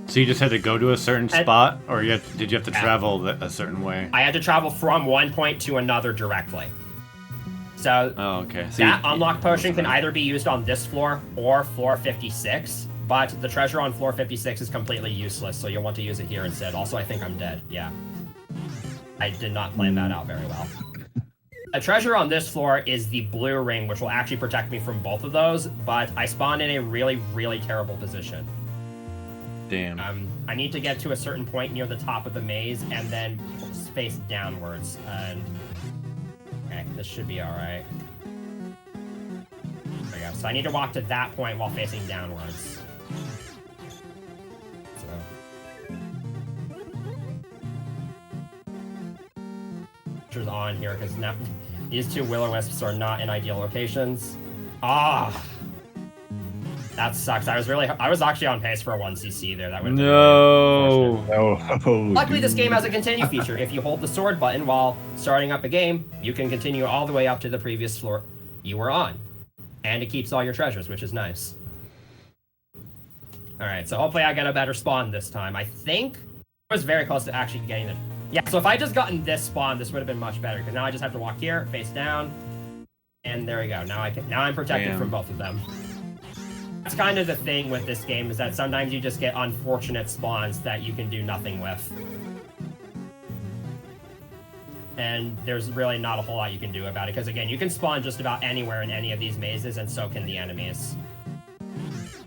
So you just had to go to a certain spot, or did you have to travel a certain way? I had to travel from one point to another directly. So, okay. So that unlock potion can either be used on this floor or floor 56, but the treasure on floor 56 is completely useless, so you'll want to use it here instead. Also, I think I'm dead. Yeah. I did not plan that out very well. A treasure on this floor is the blue ring, which will actually protect me from both of those, but I spawned in a really, really terrible position. Damn. I need to get to a certain point near the top of the maze and then face downwards. And okay, this should be all right. There we go. So I need to walk to that point while facing downwards. So on here because now these two will-o-wisps are not in ideal locations. That sucks. I was actually on pace for a 1cc there. That would no. Luckily, this game has a continue feature. If you hold the sword button while starting up a game, you can continue all the way up to the previous floor you were on, and it keeps all your treasures, which is nice. All right, so hopefully I get a better spawn this time. I think I was very close to actually getting it. Yeah, so if I just gotten this spawn, this would have been much better, because now I just have to walk here, face down, and there we go. Now I'm protected from both of them. That's kind of the thing with this game, is that sometimes you just get unfortunate spawns that you can do nothing with. And there's really not a whole lot you can do about it, because again, you can spawn just about anywhere in any of these mazes, and so can the enemies.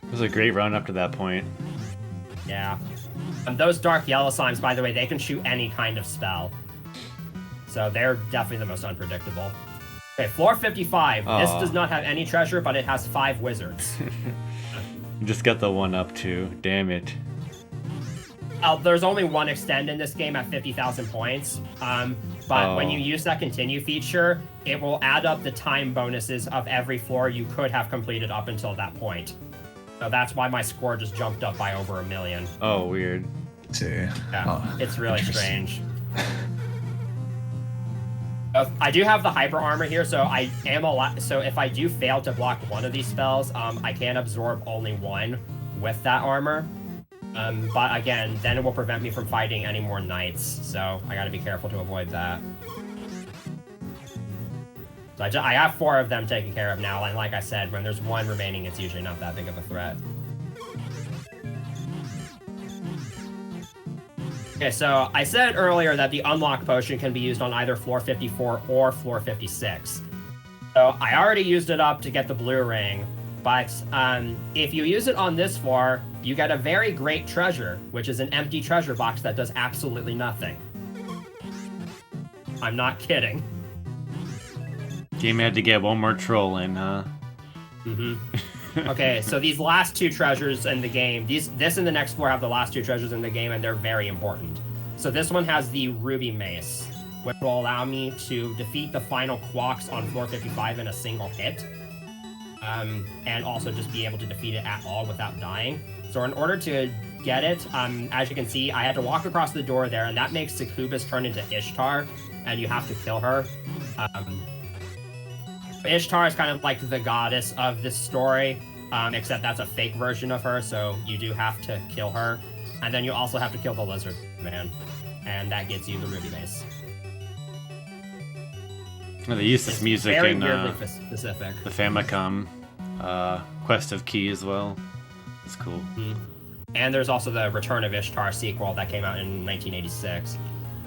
It was a great run up to that point. Yeah. Those dark yellow slimes, by the way, they can shoot any kind of spell. So they're definitely the most unpredictable. Okay, floor 55. This does not have any treasure, but it has 5 wizards. You just got the one up too. Damn it. There's only one extend in this game at 50,000 points. But when you use that continue feature, it will add up the time bonuses of every floor you could have completed up until that point. So that's why my score just jumped up by over 1 million. Oh, weird. Yeah, it's really strange. I do have the hyper armor here, so I am so if I do fail to block one of these spells, I can absorb only one with that armor. But again, then it will prevent me from fighting any more knights, so I gotta be careful to avoid that. So I have 4 of them taken care of now, and like I said, when there's 1 remaining, it's usually not that big of a threat. Okay, so I said earlier that the unlock potion can be used on either floor 54 or floor 56. So I already used it up to get the blue ring, but if you use it on this floor, you get a very great treasure, which is an empty treasure box that does absolutely nothing. I'm not kidding. Game had to get one more troll in, huh? Mm-hmm. Okay, so these last 2 treasures in the game, this and the next floor have the last 2 treasures in the game, and they're very important. So this one has the Ruby Mace, which will allow me to defeat the final Quawks on floor 55 in a single hit, and also just be able to defeat it at all without dying. So in order to get it, as you can see, I had to walk across the door there, and that makes Succubus turn into Ishtar, and you have to kill her. Ishtar is kind of like the goddess of this story, except that's a fake version of her, so you do have to kill her. And then you also have to kill the lizard man, and that gets you the ruby mace. Well, they used this music very in weirdly specific. the Famicom Quest of Key as well. It's cool. Mm-hmm. And there's also the Return of Ishtar sequel that came out in 1986.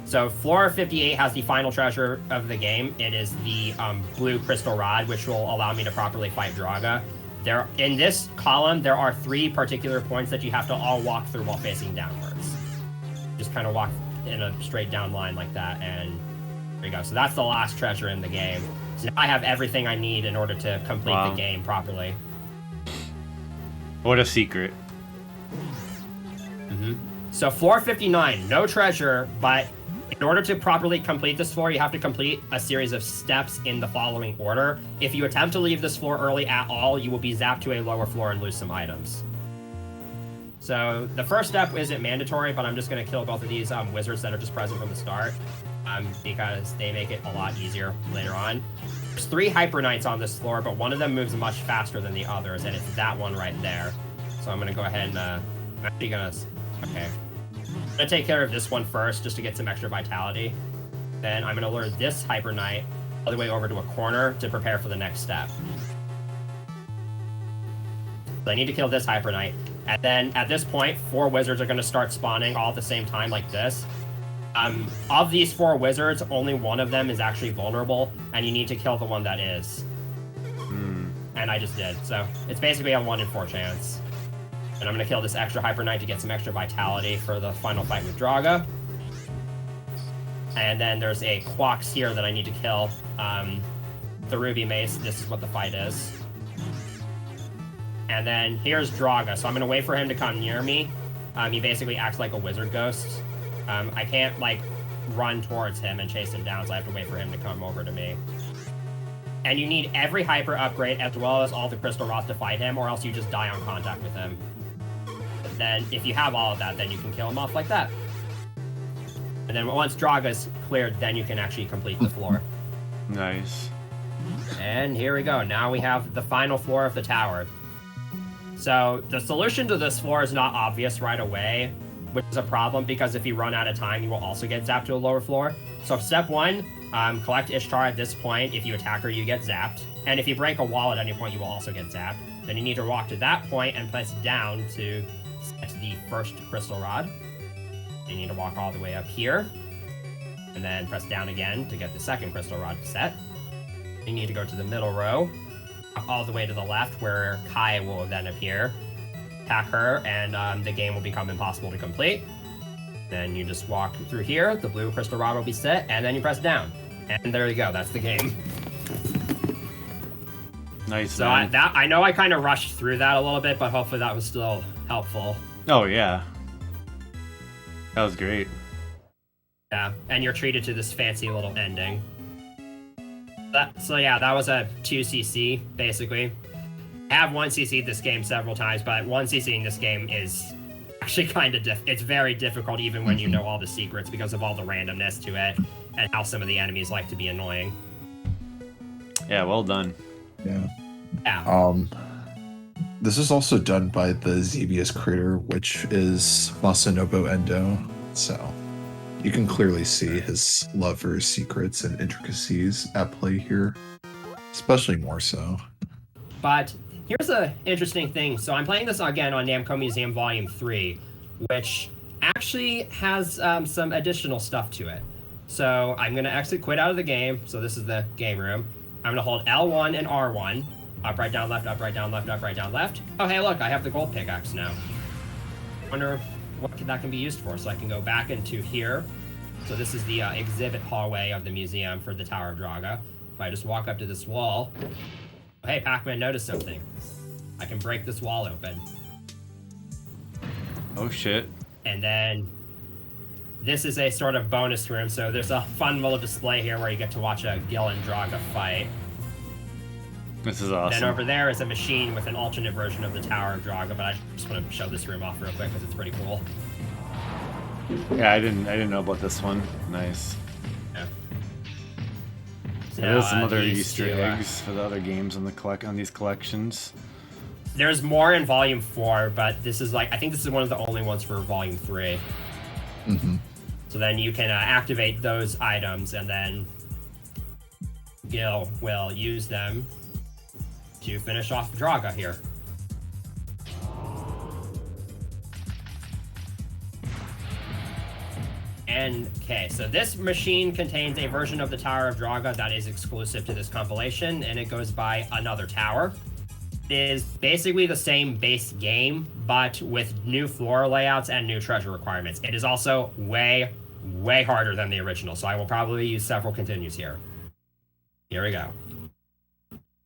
So floor 58 has the final treasure of the game. It is the blue crystal rod, which will allow me to properly fight Draga. In this column, there are 3 particular points that you have to all walk through while facing downwards. Just kind of walk in a straight down line like that, and there you go. So that's the last treasure in the game. So now I have everything I need in order to complete the game properly. What a secret. Mm-hmm. So floor 59, no treasure, but in order to properly complete this floor, you have to complete a series of steps in the following order. If you attempt to leave this floor early at all, you will be zapped to a lower floor and lose some items. So the first step isn't mandatory, but I'm just going to kill both of these wizards that are just present from the start, because they make it a lot easier later on. There's 3 Hyper Knights on this floor, but one of them moves much faster than the others, and it's that one right there. So I'm going to go ahead and I'm actually going to... Okay. I'm going to take care of this one first, just to get some extra vitality. Then I'm going to lure this Hyper Knight all the way over to a corner to prepare for the next step. So I need to kill this Hyper Knight. And then at this point, 4 wizards are going to start spawning all at the same time like this. Of these 4 wizards, only one of them is actually vulnerable, and you need to kill the one that is. And I just did. So it's basically a 1 in 4 chance. And I'm going to kill this extra Hyper Knight to get some extra vitality for the final fight with Draga. And then there's a Quax here that I need to kill. The Ruby Mace, this is what the fight is. And then here's Draga, so I'm going to wait for him to come near me. He basically acts like a wizard ghost. I can't, like, run towards him and chase him down, so I have to wait for him to come over to me. And you need every Hyper upgrade as well as all the Crystal Rods to fight him, or else you just die on contact with him. But then, if you have all of that, then you can kill him off like that. And then once Draga's cleared, then you can actually complete the floor. Nice. And here we go. Now we have the final floor of the tower. So the solution to this floor is not obvious right away, which is a problem because if you run out of time, you will also get zapped to a lower floor. So step 1, collect Ishtar at this point. If you attack her, you get zapped. And if you break a wall at any point, you will also get zapped. Then you need to walk to that point and press down to set the first crystal rod. You need to walk all the way up here, and then press down again to get the second crystal rod set. You need to go to the middle row, all the way to the left where Kai will then appear. Attack her, and the game will become impossible to complete. Then you just walk through here, the blue crystal rod will be set, and then you press down. And there you go, that's the game. Nice. So I know I kind of rushed through that a little bit, but hopefully that was still helpful. Oh, yeah. That was great. Yeah, and you're treated to this fancy little ending. So yeah, that was a 2cc, basically. I have 1cc this game several times, but 1cc in this game is actually kind of it's very difficult even when you know all the secrets because of all the randomness to it and how some of the enemies like to be annoying. Yeah, well done. Yeah. Yeah. This is also done by the Xevious creator, which is Masanobu Endo. So you can clearly see his love for his secrets and intricacies at play here, especially more so. But here's an interesting thing. So I'm playing this again on Namco Museum Volume 3, which actually has some additional stuff to it. So I'm going to quit out of the game. So this is the game room. I'm going to hold L1 and R1. Up, right, down, left, up, right, down, left, up, right, down, left. Oh, hey, look, I have the gold pickaxe now. I wonder what that can be used for. So I can go back into here. So this is the exhibit hallway of the museum for the Tower of Draga. If I just walk up to this wall... Oh, hey, Pac-Man noticed something. I can break this wall open. Oh, shit. And then... This is a sort of bonus room, so there's a fun little display here where you get to watch a Gil and Draga fight. This is awesome. Then over there is a machine with an alternate version of the Tower of Draga, but I just want to show this room off real quick because it's pretty cool. Yeah, I didn't know about this one. Nice. Yeah. So There's some other these Easter two, eggs for the other games on these collections. There's more in Volume 4, but this is I think this is one of the only ones for Volume 3. Mm-hmm. So then you can activate those items, and then Gil will use them to finish off Draga here. And okay, so this machine contains a version of the Tower of Draga that is exclusive to this compilation, and it goes by Another Tower. It is basically the same base game, but with new floor layouts and new treasure requirements. It is also way harder than the original, so I will probably use several continues here. Here we go.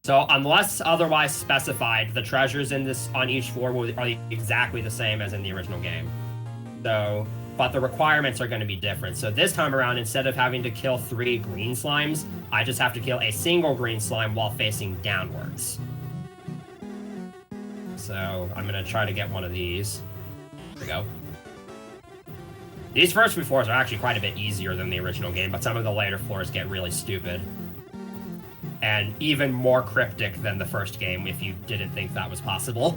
So unless otherwise specified, the treasures in this on each floor are exactly the same as in the original game. So, but the requirements are going to be different. So this time around, instead of having to kill 3 green slimes, I just have to kill a single green slime while facing downwards. So I'm going to try to get one of these. There we go. These first few floors are actually quite a bit easier than the original game, but some of the later floors get really stupid. And even more cryptic than the first game, if you didn't think that was possible.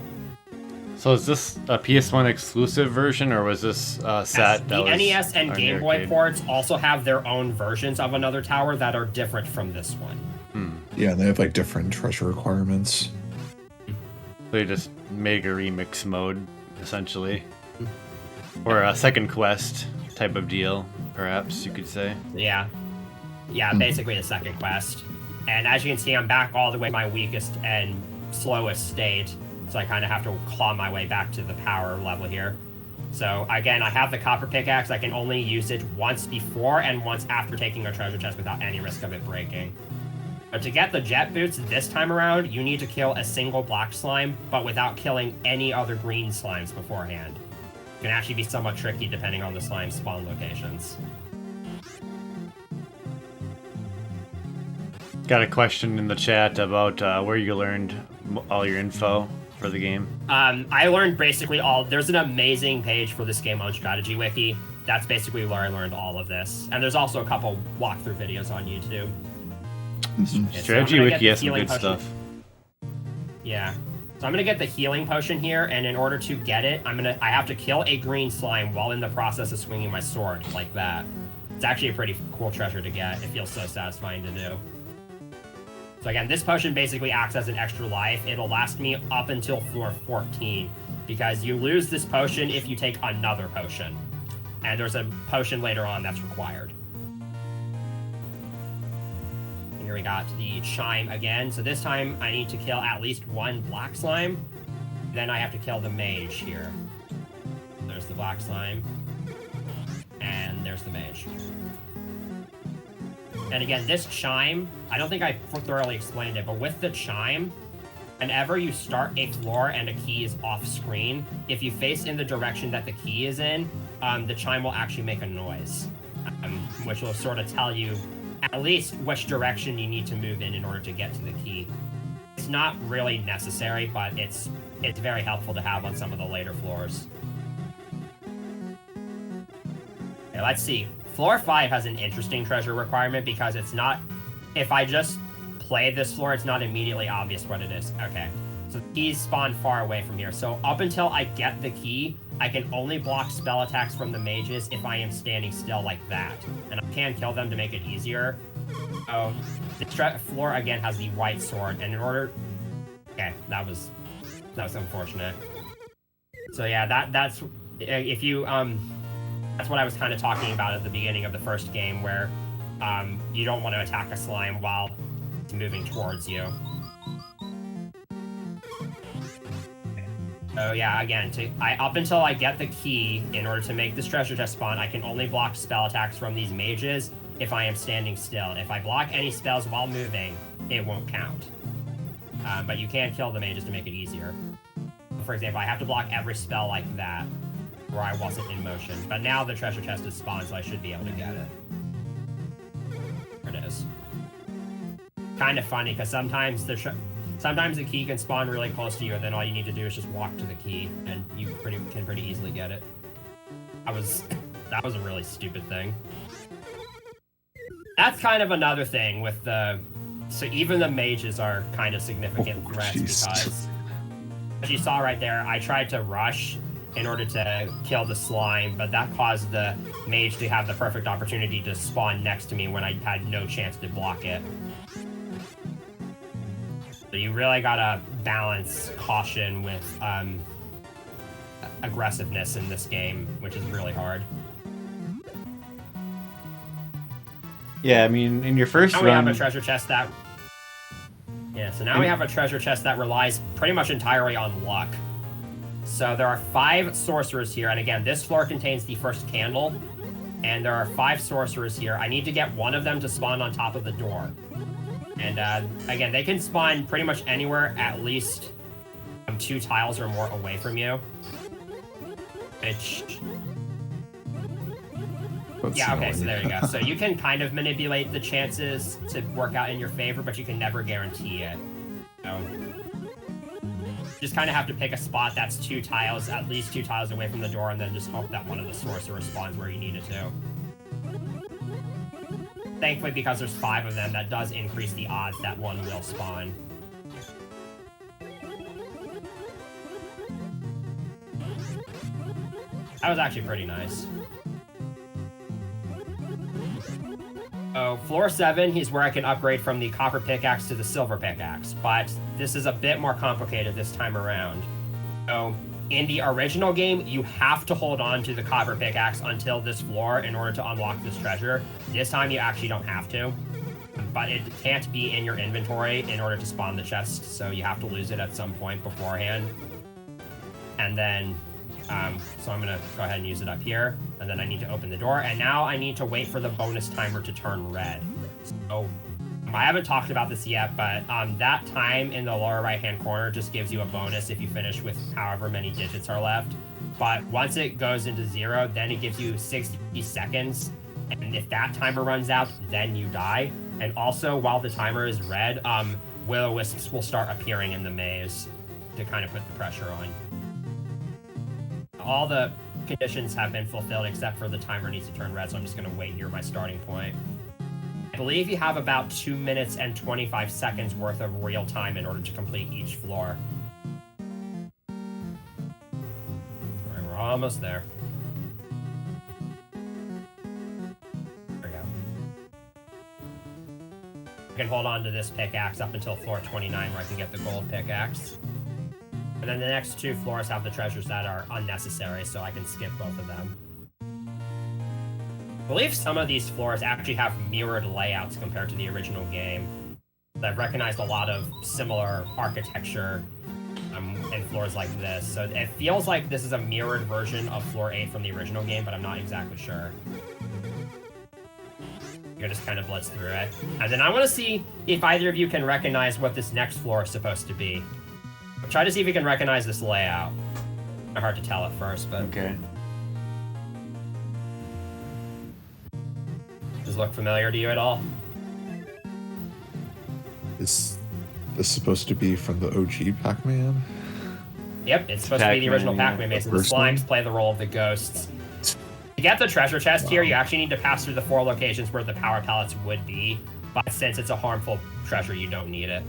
So is this a PS1 exclusive version, or was this SAT? The NES and on Game the Boy arcade? ports also have their own versions of Another Tower that are different from this one. Yeah, and they have like different treasure requirements. They just make a remix mode, essentially. Or a second quest type of deal, perhaps you could say. Yeah. Yeah, basically the second quest. And as you can see, I'm back all the way to my weakest and slowest state. So I kind of have to claw my way back to the power level here. So again, I have the copper pickaxe. I can only use it once before and once after taking a treasure chest without any risk of it breaking. But to get the jet boots this time around, you need to kill a single black slime, but without killing any other green slimes beforehand. It can actually be somewhat tricky depending on the slime spawn locations. Got a question in the chat about where you learned all your info for the game. I learned basically there's an amazing page for this game on Strategy Wiki. That's basically where I learned all of this. And there's also a couple walkthrough videos on YouTube. Strategy Wiki has some good stuff. Yeah. So I'm gonna get the healing potion here, and in order to get it, I have to kill a green slime while in the process of swinging my sword, like that. It's actually a pretty cool treasure to get. It feels so satisfying to do. So again, this potion basically acts as an extra life. It'll last me up until floor 14, because you lose this potion if you take another potion. And there's a potion later on that's required. And here we got the chime again. So this time I need to kill at least 1 black slime. Then I have to kill the mage here. There's the black slime. And there's the mage. And again, this chime, I don't think I thoroughly explained it, but with the chime, whenever you start a floor and a key is off screen, if you face in the direction that the key is in, the chime will actually make a noise, which will sort of tell you at least which direction you need to move in order to get to the key. It's not really necessary, but it's very helpful to have on some of the later floors. Okay, let's see. Floor 5 has an interesting treasure requirement because it's not... If I just play this floor, it's not immediately obvious what it is. Okay. So the keys spawn far away from here. So up until I get the key, I can only block spell attacks from the mages if I am standing still like that. And I can kill them to make it easier. Oh, the floor again has the white sword, and in order... Okay, that was unfortunate. So yeah, that's... If you, That's what I was kind of talking about at the beginning of the first game, where you don't want to attack a slime while it's moving towards you. So yeah, again, up until I get the key, in order to make this treasure chest spawn, I can only block spell attacks from these mages if I am standing still. If I block any spells while moving, it won't count. But you can kill the mages to make it easier. For example, I have to block every spell like that, where I wasn't in motion. But now the treasure chest is spawned, so I should be able to get it. There it is. Kind of funny, because sometimes Sometimes the key can spawn really close to you, and then all you need to do is just walk to the key, and you can pretty easily get it. That was a really stupid thing. That's kind of another thing with the... So even the mages are kind of significant threats because, as you saw right there, I tried to rush in order to kill the slime, but that caused the mage to have the perfect opportunity to spawn next to me when I had no chance to block it. So you really gotta balance caution with aggressiveness in this game, which is really hard. Yeah, I mean, in your first now run... we have a treasure chest that... Yeah, so now we have a treasure chest that relies pretty much entirely on luck. So there are 5 sorcerers here, and again, this floor contains the first candle, and there are 5 sorcerers here. I need to get one of them to spawn on top of the door. And again, they can spawn pretty much anywhere at least 2 tiles or more away from you. Which... Yeah, okay, so there you go. So you can kind of manipulate the chances to work out in your favor, but you can never guarantee it. So just kind of have to pick a spot that's 2 tiles, at least 2 tiles away from the door, and then just hope that one of the sorcerers spawns where you need it to. Thankfully, because there's 5 of them, that does increase the odds that one will spawn. That was actually pretty nice. Oh, floor 7 is where I can upgrade from the copper pickaxe to the silver pickaxe, but this is a bit more complicated this time around. So, in the original game, you have to hold on to the copper pickaxe until this floor in order to unlock this treasure. This time, you actually don't have to, but it can't be in your inventory in order to spawn the chest, so you have to lose it at some point beforehand. And then... so I'm going to go ahead and use it up here, and then I need to open the door, and now I need to wait for the bonus timer to turn red. So I haven't talked about this yet, but that time in the lower right-hand corner just gives you a bonus if you finish with however many digits are left. But once it goes into 0, then it gives you 60 seconds, and if that timer runs out, then you die. And also, while the timer is red, will-o-wisps will start appearing in the maze to kind of put the pressure on. All the conditions have been fulfilled except for the timer needs to turn red, so I'm just going to wait here my starting point. I believe you have about 2 minutes and 25 seconds worth of real time in order to complete each floor. Alright, we're almost there. There we go. I can hold on to this pickaxe up until floor 29 where I can get the gold pickaxe. And then the next 2 floors have the treasures that are unnecessary, so I can skip both of them. I believe some of these floors actually have mirrored layouts compared to the original game. I've recognized a lot of similar architecture in floors like this, so it feels like this is a mirrored version of floor 8 from the original game, but I'm not exactly sure. You can just kind of blitz through it. And then I want to see if either of you can recognize what this next floor is supposed to be. Try to see if you can recognize this layout. Hard to tell at first, but... Okay. Does it look familiar to you at all? Is this supposed to be from the OG Pac-Man? Yep, it's supposed to be the original Pac-Man maze, and the slimes play the role of the ghosts. To get the treasure chest here, you actually need to pass through the 4 locations where the power pellets would be, but since it's a harmful treasure, you don't need it.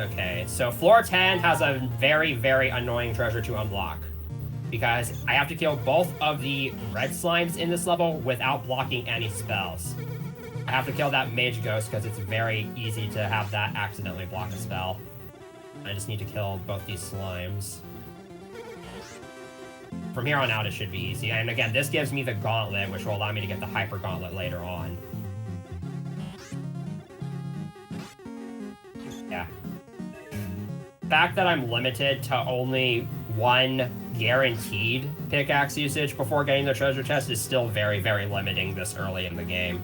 Okay, so floor 10 has a very, very annoying treasure to unlock, because I have to kill both of the red slimes in this level without blocking any spells. I have to kill that mage ghost because it's very easy to have that accidentally block a spell. I just need to kill both these slimes. From here on out, it should be easy. And again, this gives me the gauntlet, which will allow me to get the hyper gauntlet later on. Yeah. The fact that I'm limited to only 1 guaranteed pickaxe usage before getting the treasure chest is still very, very limiting this early in the game.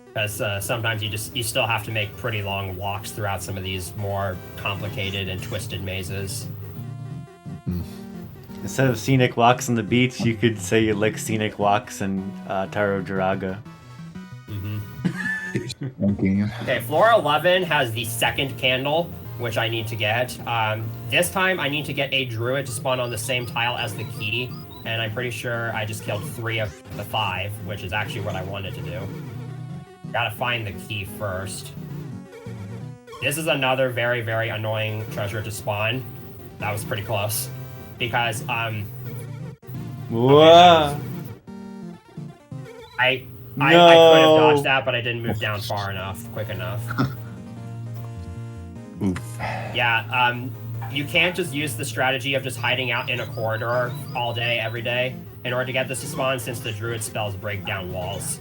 Because sometimes you still have to make pretty long walks throughout some of these more complicated and twisted mazes. Instead of scenic walks on the beach, you could say you like scenic walks in Tower of Joraga. Mm-hmm. Okay, floor 11 has the second candle, which I need to get. This time I need to get a druid to spawn on the same tile as the key, and I'm pretty sure I just killed 3 of the 5, which is actually what I wanted to do. Gotta find the key first. This is another very, very annoying treasure to spawn. That was pretty close. Because, Whoa. I could have dodged that, but I didn't move down far enough, quick enough. Oof. Yeah, you can't just use the strategy of just hiding out in a corridor all day, every day, in order to get this to spawn, since the druid spells break down walls.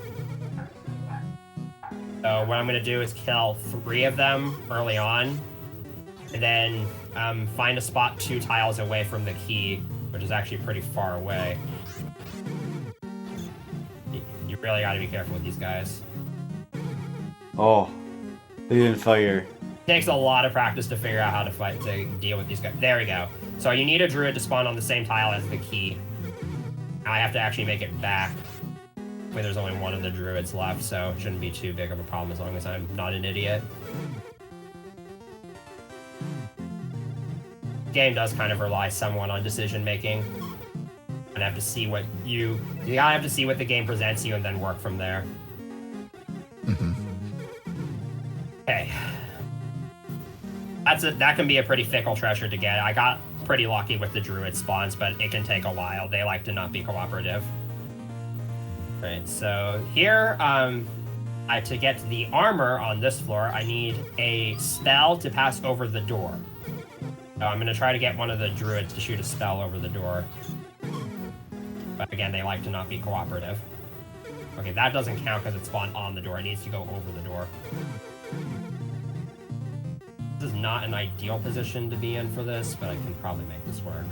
So what I'm going to do is kill 3 of them early on, and then find a spot 2 tiles away from the key, which is actually pretty far away. You really got to be careful with these guys. Oh, they didn't fire. Takes a lot of practice to figure out how to deal with these guys. There we go. So you need a druid to spawn on the same tile as the key. I have to actually make it back. Wait, there's only 1 of the druids left, so it shouldn't be too big of a problem as long as I'm not an idiot. Game does kind of rely somewhat on decision making. And have to see what you gotta have to see what the game presents you and then work from there. Mm-hmm. Okay. That can be a pretty fickle treasure to get. I got pretty lucky with the druid spawns, but it can take a while. They like to not be cooperative. Right, so here, to get to the armor on this floor, I need a spell to pass over the door. So I'm gonna try to get one of the druids to shoot a spell over the door. But again, they like to not be cooperative. Okay, that doesn't count because it spawned on the door. It needs to go over the door. This is not an ideal position to be in for this, but I can probably make this work.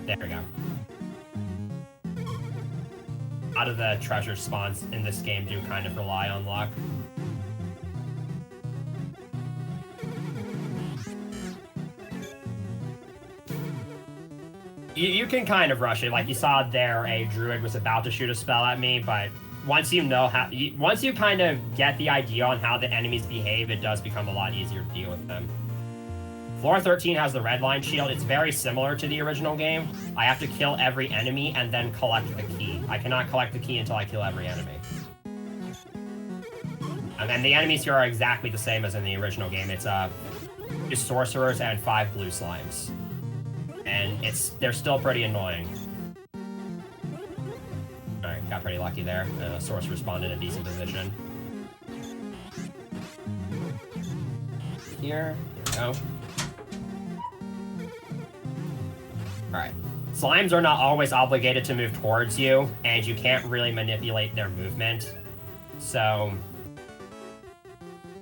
There we go. A lot of the treasure spawns in this game do kind of rely on luck. You can kind of rush it. Like you saw there, a druid was about to shoot a spell at me, but once you know how, once you kind of get the idea on how the enemies behave, it does become a lot easier to deal with them. Floor 13 has the red line shield. It's very similar to the original game. I have to kill every enemy and then collect the key. I cannot collect the key until I kill every enemy. And then the enemies here are exactly the same as in the original game. It's just sorcerers and 5 blue slimes. And they're still pretty annoying. Alright, got pretty lucky there. Sorcerer spawned in a decent position. Here we go. Alright. Slimes are not always obligated to move towards you, and you can't really manipulate their movement. So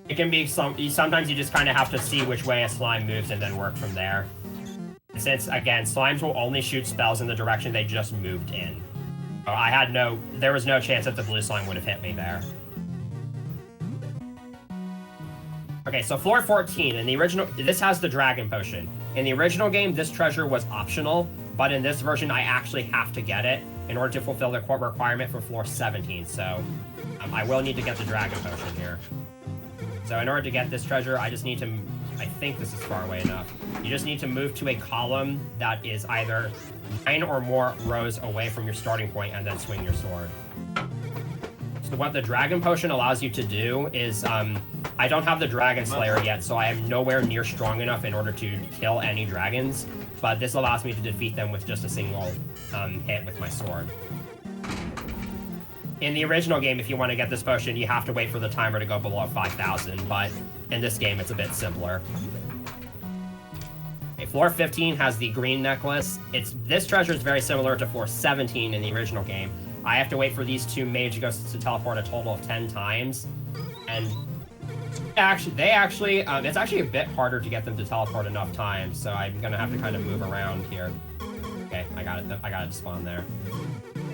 it can be sometimes you just kind of have to see which way a slime moves and then work from there. Since, again, slimes will only shoot spells in the direction they just moved in. So there was no chance that the blue slime would have hit me there. Okay, so floor 14, in the original, this has the dragon potion. In the original game, this treasure was optional, but in this version, I actually have to get it in order to fulfill the requirement for floor 17, so I will need to get the dragon potion here. So in order to get this treasure, I just need to, I think this is far away enough. You just need to move to a column that is either 9 or more rows away from your starting point and then swing your sword. So what the dragon potion allows you to do is, I don't have the dragon slayer yet, so I am nowhere near strong enough in order to kill any dragons, but this allows me to defeat them with just a single hit with my sword. In the original game, if you want to get this potion, you have to wait for the timer to go below 5,000, but in this game, it's a bit simpler. Okay, floor 15 has the green necklace. This treasure is very similar to floor 17 in the original game. I have to wait for these 2 mage ghosts to teleport a total of 10 times, and it's actually a bit harder to get them to teleport enough times, so I'm gonna have to kind of move around here. Okay, I got it to spawn there.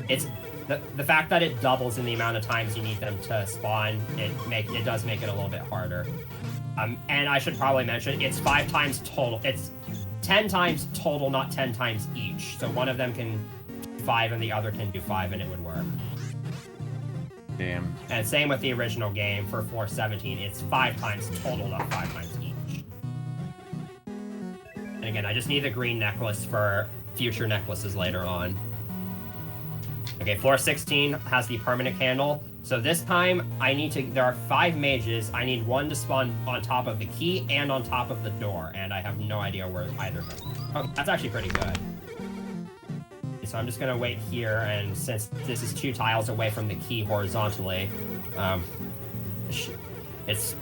It's the fact that it doubles in the amount of times you need them to spawn, it does make it a little bit harder. And I should probably mention, it's 5 times total. It's 10 times total, not 10 times each. So one of them can do 5 and the other can do 5, and it would work. Damn. And same with the original game for floor 17. It's 5 times total, not 5 times each. And again, I just need the green necklace for future necklaces later on. Okay, floor 16 has the permanent candle. So this time, there are 5 mages. I need 1 to spawn on top of the key and on top of the door. And I have no idea where either of them. Oh, that's actually pretty good. So I'm just gonna wait here, and since this is 2 tiles away from the key horizontally, it's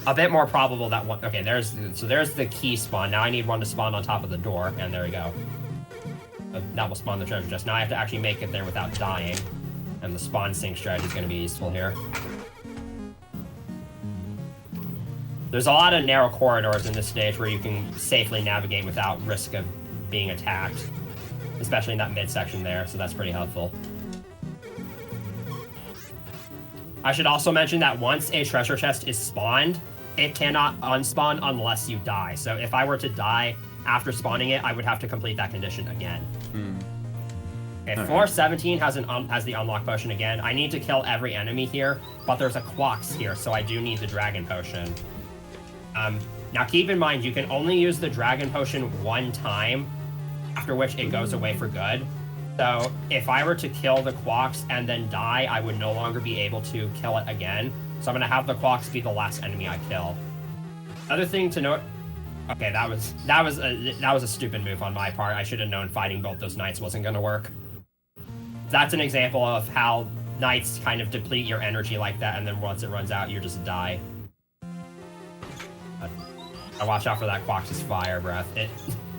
a bit more probable that one. Okay, there's the key spawn. Now I need 1 to spawn on top of the door, and there we go. That will spawn the treasure chest. Now I have to actually make it there without dying, and the spawn sync strategy is going to be useful here. There's a lot of narrow corridors in this stage where you can safely navigate without risk of being attacked, especially in that midsection there, so that's pretty helpful. I should also mention that once a treasure chest is spawned, it cannot unspawn unless you die. So if I were to die after spawning it, I would have to complete that condition again. Okay, floor 17 has the unlock potion again. I need to kill every enemy here, but there's a Quox here, so I do need the dragon potion. Now keep in mind, you can only use the dragon potion 1 time, after which it goes away for good. So if I were to kill the Quox and then die, I would no longer be able to kill it again. So I'm gonna have the Quox be the last enemy I kill. Other thing to note. Okay, that was a stupid move on my part. I should have known fighting both those knights wasn't gonna work. That's an example of how knights kind of deplete your energy like that, and then once it runs out, you just die. I watch out for that Quox's fire breath.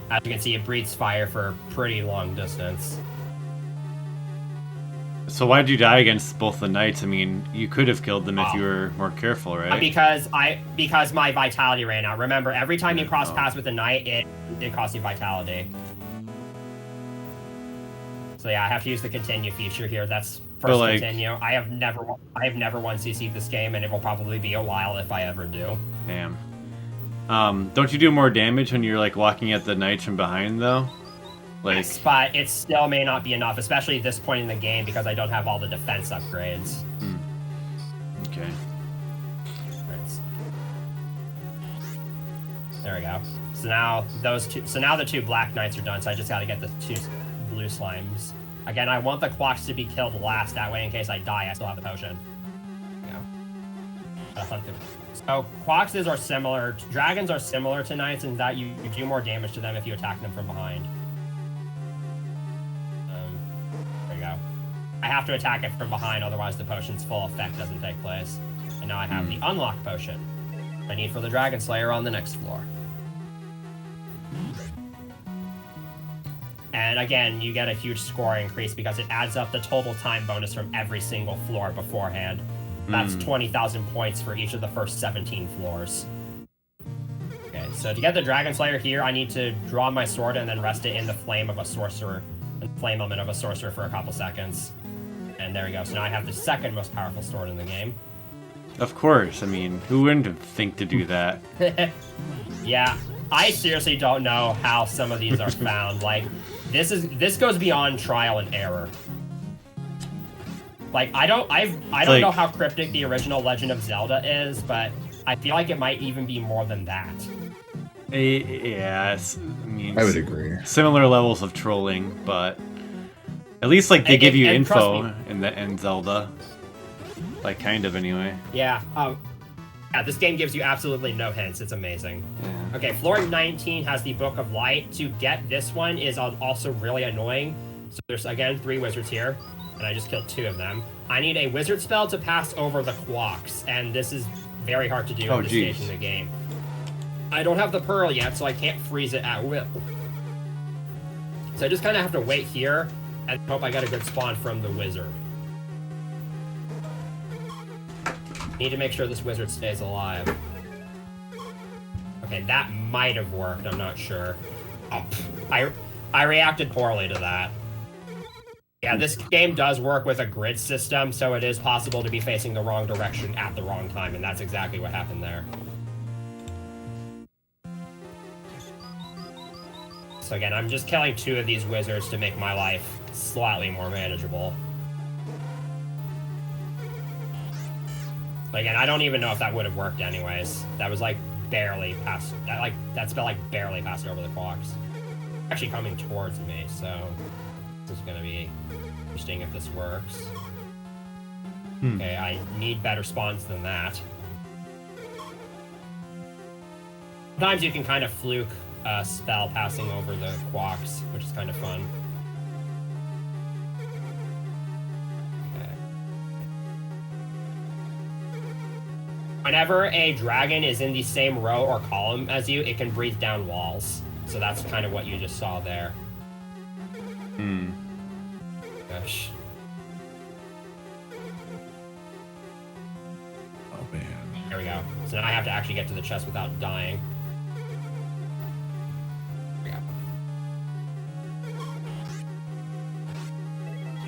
As you can see, it breathes fire for a pretty long distance. So why did you die against both the knights? I mean, you could have killed them if you were more careful, right? Because my vitality ran out. Remember, every time you cross paths with a knight, it costs you vitality. So yeah, I have to use the continue feature here. That's first continue. I have never won CC this game, and it will probably be a while if I ever do. Damn. Don't you do more damage when you're like walking at the knights from behind though? Like, yes, but it still may not be enough, especially at this point in the game because I don't have all the defense upgrades. Okay. There we go. So now the 2 black knights are done. So I just got to get the 2 blue slimes. Again, I want the Quox to be killed last. That way, in case I die, I still have the potion. There we go. Gotta hunt them. So Quoxes are similar. Dragons are similar to knights in that you do more damage to them if you attack them from behind. There you go. I have to attack it from behind, otherwise the potion's full effect doesn't take place. And now I have the unlock potion I need for the Dragon Slayer on the next floor. And again, you get a huge score increase because it adds up the total time bonus from every single floor beforehand. That's 20,000 points for each of the first 17 floors. Okay, so to get the Dragon Slayer here, I need to draw my sword and then rest it in the flame of a sorcerer, the flame element of a sorcerer for a couple seconds. And there we go. So now I have the second most powerful sword in the game. of course. I mean, who wouldn't think to do that? Yeah, I seriously don't know how some of these are found. Like, this goes beyond trial and error. Like, I don't know how cryptic the original Legend of Zelda is, but I feel like it might even be more than that. Yeah, I would agree. Similar levels of trolling, but at least like they give you info in Zelda, like kind of anyway. Yeah. Yeah, this game gives you absolutely no hints. It's amazing. Yeah. Okay, floor 19 has the Book of Light. To get this one is also really annoying. So there's, again, 3 wizards here, and I just killed 2 of them. I need a wizard spell to pass over the Quox, and this is very hard to do at this stage in the game. I don't have the pearl yet, so I can't freeze it at will. So I just kind of have to wait here and hope I get a good spawn from the wizard. Need to make sure this wizard stays alive. Okay, that might have worked. I'm not sure. Oh, I reacted poorly to that. Yeah, this game does work with a grid system, so it is possible to be facing the wrong direction at the wrong time, and that's exactly what happened there. So again, I'm just killing 2 of these wizards to make my life slightly more manageable. Like, and I don't even know if that would have worked anyways. That was like barely past. That spell like barely passed over the clocks. Actually coming towards me, so this is gonna be interesting if this works. Okay, I need better spawns than that. Sometimes you can kind of fluke a spell passing over the quacks, which is kind of fun. Okay. Whenever a dragon is in the same row or column as you, it can breathe down walls. So that's kind of what you just saw there. Gosh. Oh man. There we go. So now I have to actually get to the chest without dying. There we go.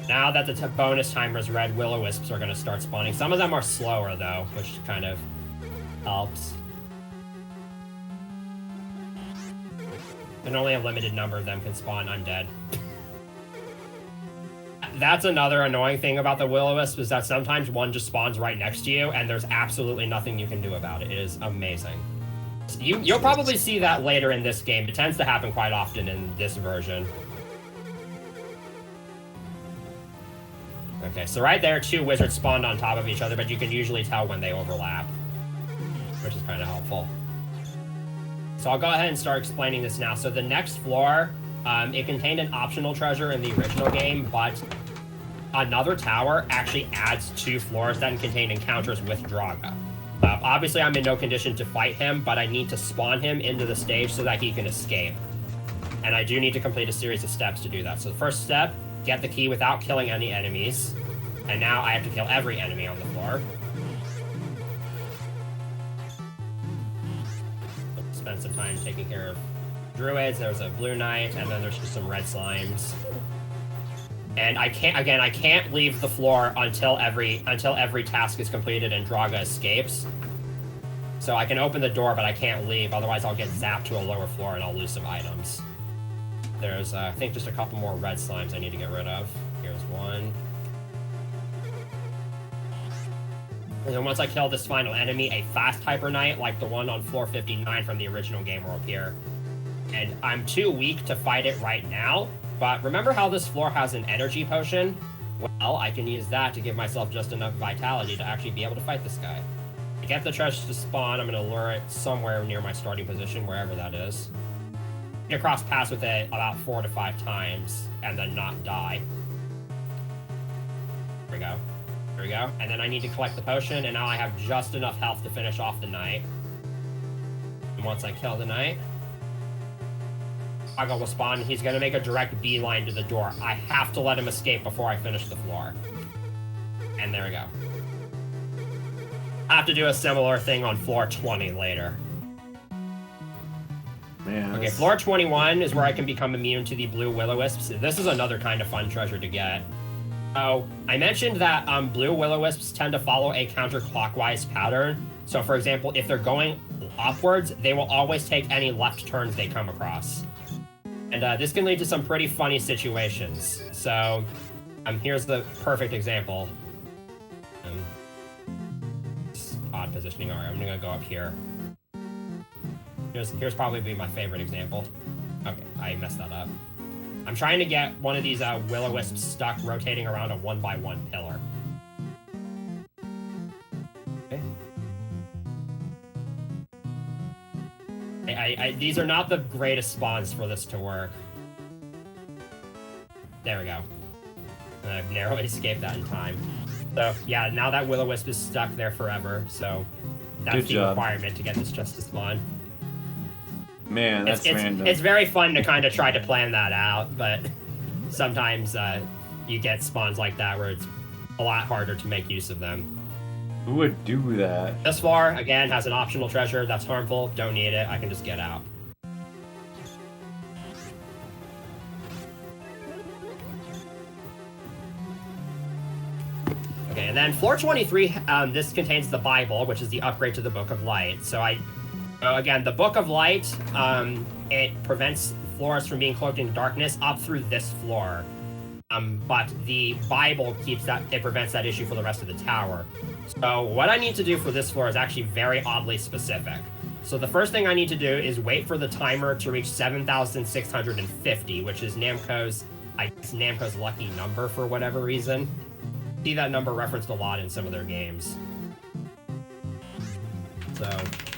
Now that the bonus timer's red, will-o-wisps are going to start spawning. Some of them are slower, though, which kind of helps. And only a limited number of them can spawn undead. That's another annoying thing about the will-o-wisp, is that sometimes one just spawns right next to you, and there's absolutely nothing you can do about it. It is amazing. You'll probably see that later in this game. It tends to happen quite often in this version. Okay, so right there, two wizards spawned on top of each other, but you can usually tell when they overlap, which is kind of helpful. So I'll go ahead and start explaining this now. So the next floor, it contained an optional treasure in the original game, but another tower actually adds 2 floors that contain encounters with Draga. Obviously, I'm in no condition to fight him, but I need to spawn him into the stage so that he can escape. And I do need to complete a series of steps to do that. So the first step, get the key without killing any enemies. And now I have to kill every enemy on the floor. Spend some time taking care of druids. There's a blue knight, and then there's just some red slimes. And I can't leave the floor until every task is completed and Draga escapes. So I can open the door, but I can't leave, otherwise I'll get zapped to a lower floor and I'll lose some items. There's, I think, just a couple more red slimes I need to get rid of. Here's one. And then once I kill this final enemy, a fast Hyper Knight, like the one on floor 59 from the original game, will appear. And I'm too weak to fight it right now, but remember how this floor has an energy potion? Well, I can use that to give myself just enough vitality to actually be able to fight this guy. To get the treasure to spawn, I'm going to lure it somewhere near my starting position, wherever that is. Get across paths with it about 4 to 5 times, and then not die. There we go. There we go. And then I need to collect the potion, and now I have just enough health to finish off the knight. And once I kill the knight, Draga will spawn. He's going to make a direct beeline to the door. I have to let him escape before I finish the floor. And there we go. I have to do a similar thing on floor 20 later. Man, okay, floor 21 is where I can become immune to the blue will-o-wisps. This is another kind of fun treasure to get. Oh, I mentioned that blue will-o-wisps tend to follow a counterclockwise pattern. So, for example, if they're going upwards, they will always take any left turns they come across. And this can lead to some pretty funny situations. So, here's the perfect example. Odd positioning. All right, I'm gonna go up here. Here's probably be my favorite example. Okay, I messed that up. I'm trying to get one of these will-o-wisps stuck rotating around a 1x1 pillar. Okay. These are not the greatest spawns for this to work. There we go. And I've narrowly escaped that in time. So, yeah, now that will-o-wisp is stuck there forever, so that's the requirement to get this just to spawn. Man, that's random. It's very fun to kind of try to plan that out, but sometimes you get spawns like that where it's a lot harder to make use of them. Who would do that? This floor, again, has an optional treasure that's harmful. Don't need it. I can just get out. Okay, and then floor 23, this contains the Bible, which is the upgrade to the Book of Light. So again, the Book of Light, it prevents floors from being cloaked in darkness up through this floor. But the Bible it prevents that issue for the rest of the tower. So what I need to do for this floor is actually very oddly specific. So the first thing I need to do is wait for the timer to reach 7,650, which is Namco's lucky number for whatever reason. See that number referenced a lot in some of their games. So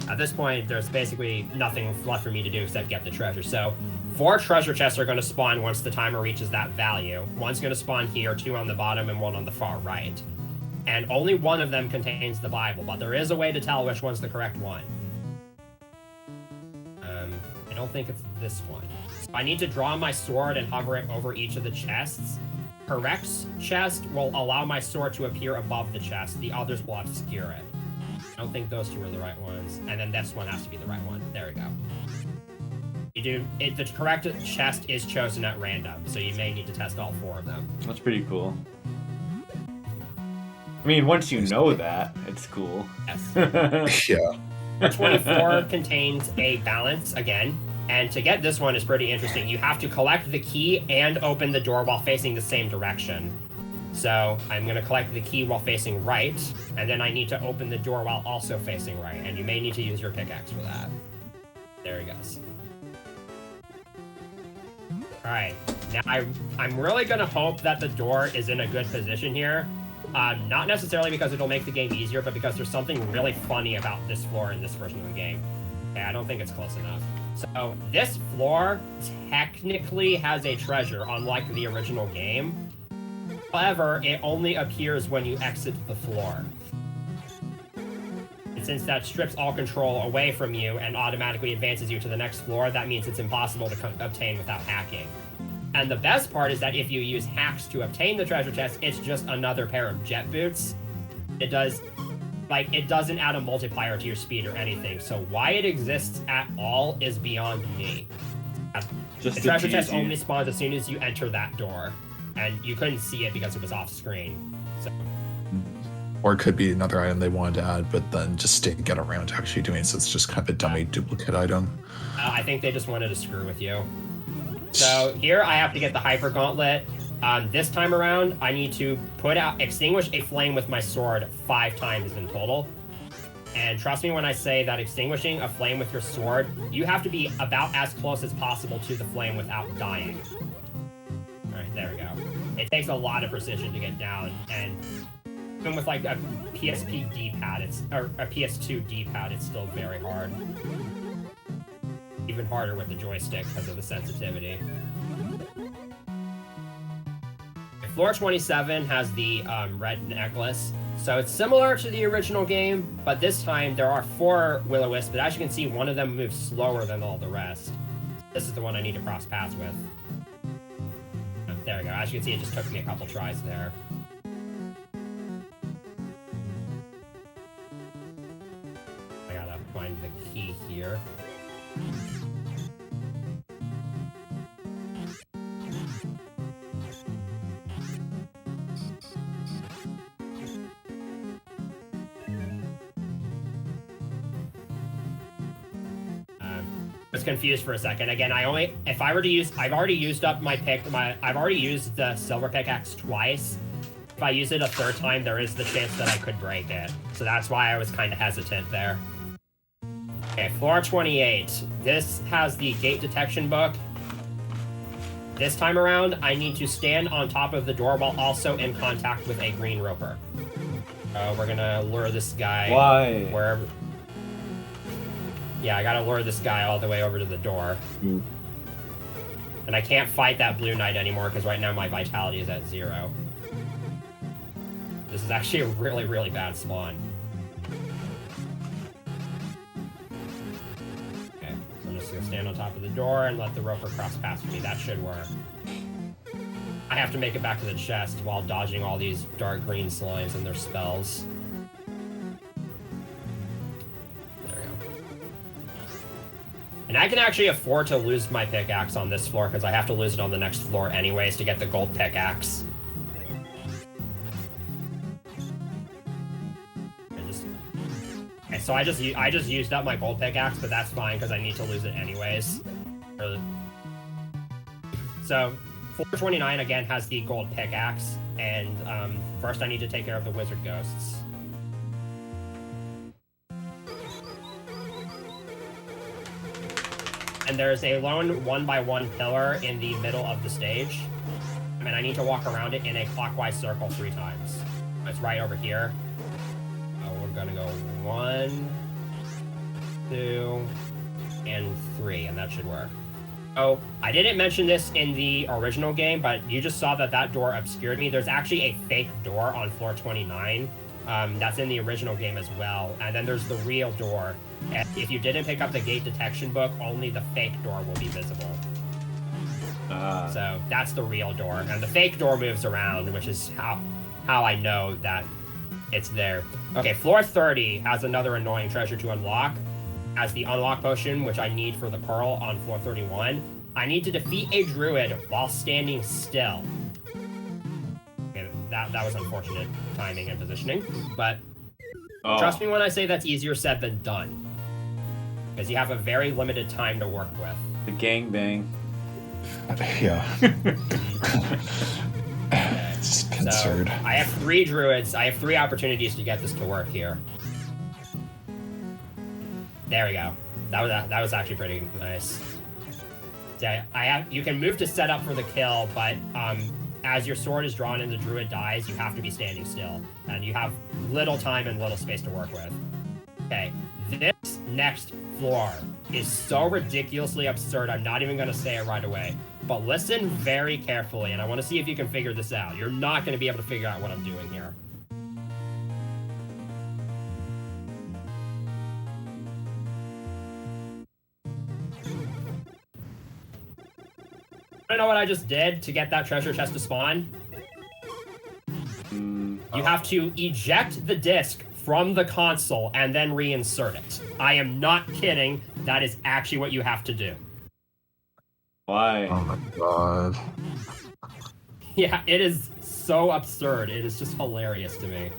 at this point, there's basically nothing left for me to do except get the treasure. So 4 treasure chests are going to spawn once the timer reaches that value. One's going to spawn here, 2 on the bottom, and 1 on the far right. And only one of them contains the Bible, but there is a way to tell which one's the correct one. I don't think it's this one. So I need to draw my sword and hover it over each of the chests. Correct chest will allow my sword to appear above the chest. The others will obscure it. I don't think those 2 are the right ones. And then this one has to be the right one. There we go. The correct chest is chosen at random, so you may need to test all 4 of them. That's pretty cool. I mean, once you know that, it's cool. Yes. Yeah. 24 contains a balance again, and to get this one is pretty interesting. You have to collect the key and open the door while facing the same direction. So I'm going to collect the key while facing right, and then I need to open the door while also facing right, and you may need to use your pickaxe for that. There he goes. Alright, now I'm really going to hope that the door is in a good position here. Not necessarily because it'll make the game easier, but because there's something really funny about this floor in this version of the game. Okay, I don't think it's close enough. So this floor technically has a treasure, unlike the original game. However, it only appears when you exit the floor. And since that strips all control away from you and automatically advances you to the next floor, that means it's impossible to obtain without hacking. And the best part is that if you use hacks to obtain the treasure chest, it's just another pair of jet boots. It doesn't add a multiplier to your speed or anything, so why it exists at all is beyond me. The treasure chest only spawns as soon as you enter that door, and you couldn't see it because it was off screen. So. Or it could be another item they wanted to add, but then just didn't get around to actually doing it, so it's just kind of a dummy duplicate item. I think they just wanted to screw with you. So here I have to get the Hyper Gauntlet. This time around, I need to extinguish a flame with my sword 5 times in total. And trust me when I say that extinguishing a flame with your sword, you have to be about as close as possible to the flame without dying. Alright, there we go. It takes a lot of precision to get down, and even with like a PSP D-pad, or a PS2 D-pad, it's still very hard. Even harder with the joystick because of the sensitivity. Floor 27 has the red necklace, so it's similar to the original game, but this time there are 4 Will-O-Wisps, but as you can see, one of them moves slower than all the rest. This is the one I need to cross paths with. There we go. As you can see, it just took me a couple tries there. I gotta find the key here. I was confused for a second. Again, I've already used the silver pickaxe twice. If I use it a 3rd time, there is the chance that I could break it. So that's why I was kind of hesitant there. Okay, floor 28. This has the gate detection book. This time around, I need to stand on top of the door while also in contact with a green roper. We're gonna lure this guy wherever. Yeah, I gotta lure this guy all the way over to the door. Mm. And I can't fight that blue knight anymore because right now my vitality is at 0. This is actually a really, really bad spawn. Okay, so I'm just gonna stand on top of the door and let the roper cross past me. That should work. I have to make it back to the chest while dodging all these dark green slimes and their spells. And I can actually afford to lose my pickaxe on this floor because I have to lose it on the next floor anyways to get the gold pickaxe. So I just used up my gold pickaxe, but that's fine because I need to lose it anyways. So floor 29 again has the gold pickaxe, and first I need to take care of the wizard ghosts. And there's a lone 1x1 pillar in the middle of the stage, and I need to walk around it in a clockwise circle 3 times. It's right over here. We're gonna go 1, 2, and 3, and that should work. Oh, I didn't mention this in the original game, but you just saw that that door obscured me. There's actually a fake door on floor 29. That's in the original game as well. And then there's the real door. And if you didn't pick up the gate detection book, only the fake door will be visible. So that's the real door. And the fake door moves around, which is how I know that it's there. Okay, floor 30 has another annoying treasure to unlock. As the unlock potion, which I need for the pearl on floor 31. I need to defeat a druid while standing still. Okay, that was unfortunate timing and positioning, but trust me when I say that's easier said than done. Because you have a very limited time to work with. The gangbang. Yeah. It's absurd. So, I have 3 druids. I have 3 opportunities to get this to work here. There we go. That was actually pretty nice. So you can move to set up for the kill, but as your sword is drawn and the druid dies, you have to be standing still, and you have little time and little space to work with. Okay, this next floor is so ridiculously absurd. I'm not even gonna say it right away, but listen very carefully, and I want to see if you can figure this out. You're not going to be able to figure out what I'm doing here. I don't know what I just did to get that treasure chest to spawn. You have to eject the disc from the console and then reinsert it. I am not kidding. That is actually what you have to do. Why? Oh my god. Yeah, it is so absurd. It is just hilarious to me.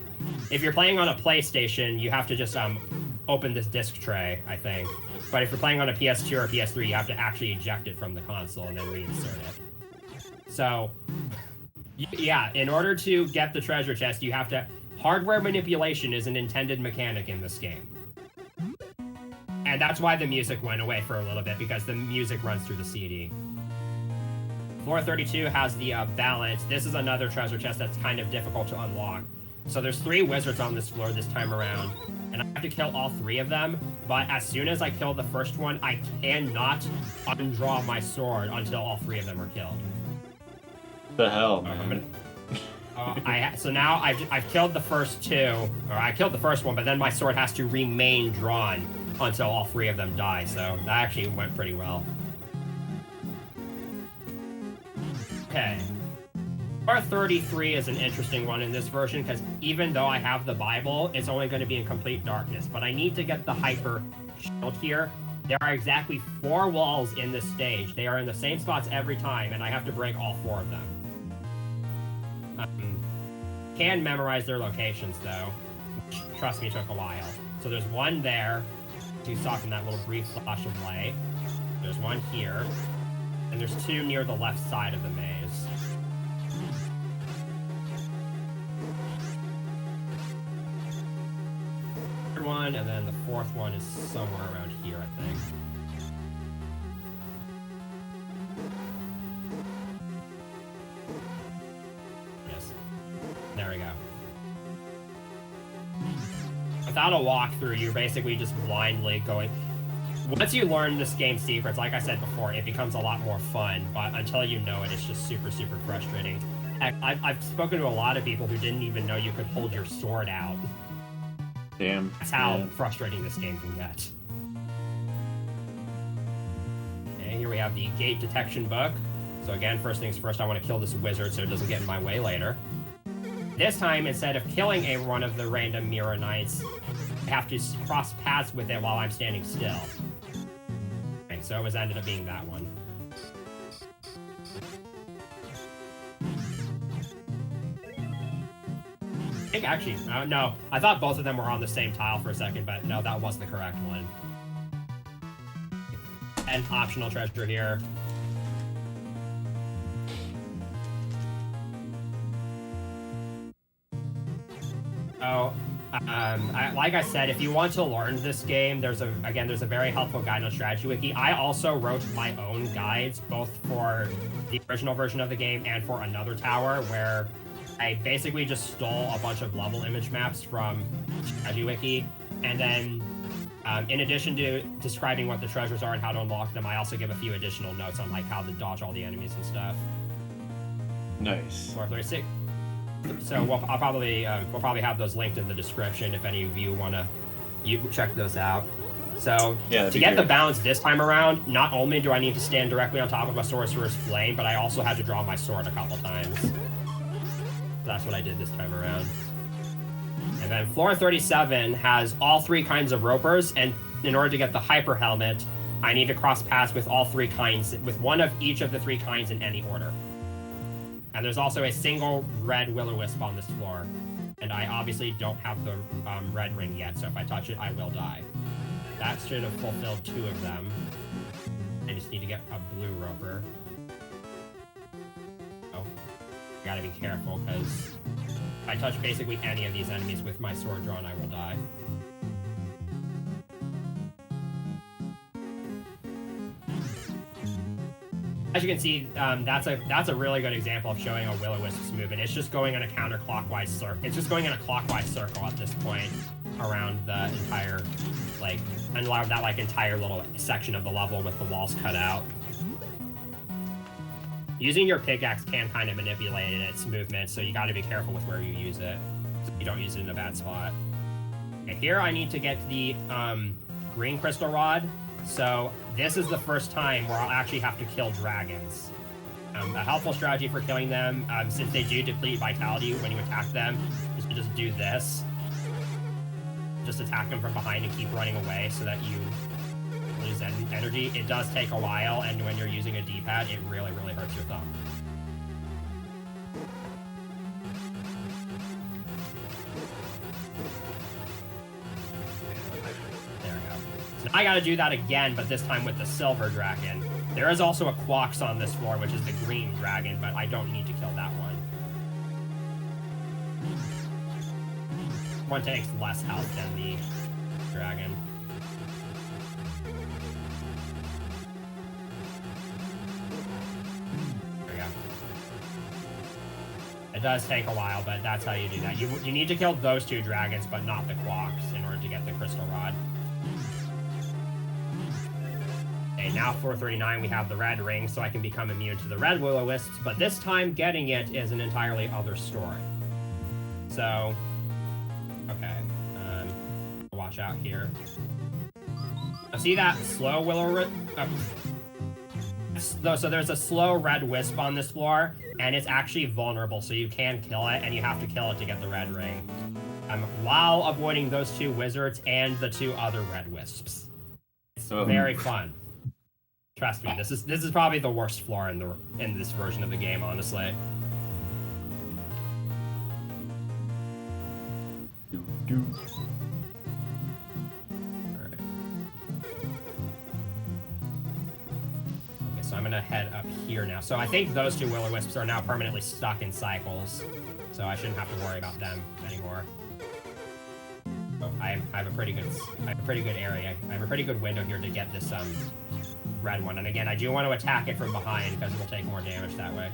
If you're playing on a PlayStation, you have to just open this disc tray, I think. But if you're playing on a PS2 or PS3, you have to actually eject it from the console and then reinsert it. So, yeah, in order to get the treasure chest, you have to... Hardware manipulation is an intended mechanic in this game. And that's why the music went away for a little bit, because the music runs through the CD. Floor 32 has the balance. This is another treasure chest that's kind of difficult to unlock. So there's 3 wizards on this floor this time around, and I have to kill all 3 of them, but as soon as I kill the first one, I cannot undraw my sword until all 3 of them are killed. The hell, man. So now I've killed the first 2, or I killed the first one, but then my sword has to remain drawn until all 3 of them die, so that actually went pretty well. Okay. Floor 33 is an interesting one in this version, because even though I have the Bible, it's only going to be in complete darkness, but I need to get the hyper shield here. There are exactly 4 walls in this stage. They are in the same spots every time, and I have to break all 4 of them. Can memorize their locations, though, which, trust me, took a while. So there's one there, you saw from that little brief flash of light. There's one here, and there's 2 near the left side of the maze. Third one, and then the 4th one is somewhere around here, I think. There we go. Without a walkthrough, you're basically just blindly going... Once you learn this game's secrets, like I said before, it becomes a lot more fun, but until you know it, it's just super, super frustrating. I've spoken to a lot of people who didn't even know you could hold your sword out. Damn. That's how frustrating this game can get. Okay, here we have the gate detection book. So again, first things first, I want to kill this wizard so it doesn't get in my way later. This time, instead of killing one of the random Mirror Knights, I have to cross paths with it while I'm standing still. Okay, so it ended up being that one. I think actually, no, I thought both of them were on the same tile for a second, but no, that was the correct one. And optional treasure here. So, like I said, if you want to learn this game, there's a very helpful guide on Strategy Wiki. I also wrote my own guides, both for the original version of the game and for another tower, where I basically just stole a bunch of level image maps from Strategy Wiki, and then in addition to describing what the treasures are and how to unlock them, I also give a few additional notes on like how to dodge all the enemies and stuff. Nice. 436. So we'll probably have those linked in the description if any of you want to check those out. So yeah, to get the balance this time around, not only do I need to stand directly on top of a Sorcerer's Flame, but I also had to draw my sword a couple times. So that's what I did this time around. And then floor 37 has all three kinds of ropers, and in order to get the Hyper Helmet, I need to cross paths with all three kinds, with one of each of the three kinds in any order. And there's also a single red Will-O-Wisp on this floor. And I obviously don't have the red ring yet, so if I touch it, I will die. That should have fulfilled 2 of them. I just need to get a blue roper. Oh, I gotta be careful, because if I touch basically any of these enemies with my sword drawn, I will die. As you can see, that's a really good example of showing a Will-O-Wisp's movement. It's just going in a counterclockwise circle. It's just going in a clockwise circle at this point around the entire, like, entire little section of the level with the walls cut out. Using your pickaxe can kind of manipulate its movement, so you got to be careful with where you use it, so you don't use it in a bad spot. Okay, here I need to get the green crystal rod. So this is the first time where I'll actually have to kill dragons. A helpful strategy for killing them, since they do deplete vitality when you attack them, is to just do this. Just attack them from behind and keep running away so that you lose energy. It does take a while, and when you're using a D-pad, it really, really hurts your thumb. I gotta do that again, but this time with the silver dragon. There is also a Quox on this floor, which is the green dragon, but I don't need to kill that one. One takes less health than the dragon. There we go. It does take a while, but that's how you do that. You need to kill those 2 dragons, but not the Quox, in order to get the crystal rod. Okay, now 439, we have the red ring, so I can become immune to the red Will-O-Wisps, but this time getting it is an entirely other story. So, okay, watch out here. Now, see that slow Will-O-Wisp? So there's a slow red wisp on this floor, and it's actually vulnerable, so you can kill it, and you have to kill it to get the red ring. While avoiding those 2 wizards and the 2 other red wisps. It's very fun. Trust me, this is probably the worst floor in this version of the game, honestly. Alright. Okay, so I'm gonna head up here now. So I think those 2 Will-O-Wisps are now permanently stuck in cycles, so I shouldn't have to worry about them anymore. Oh, I have a pretty good area. I have a pretty good window here to get this red one, and again, I do want to attack it from behind because it will take more damage that way.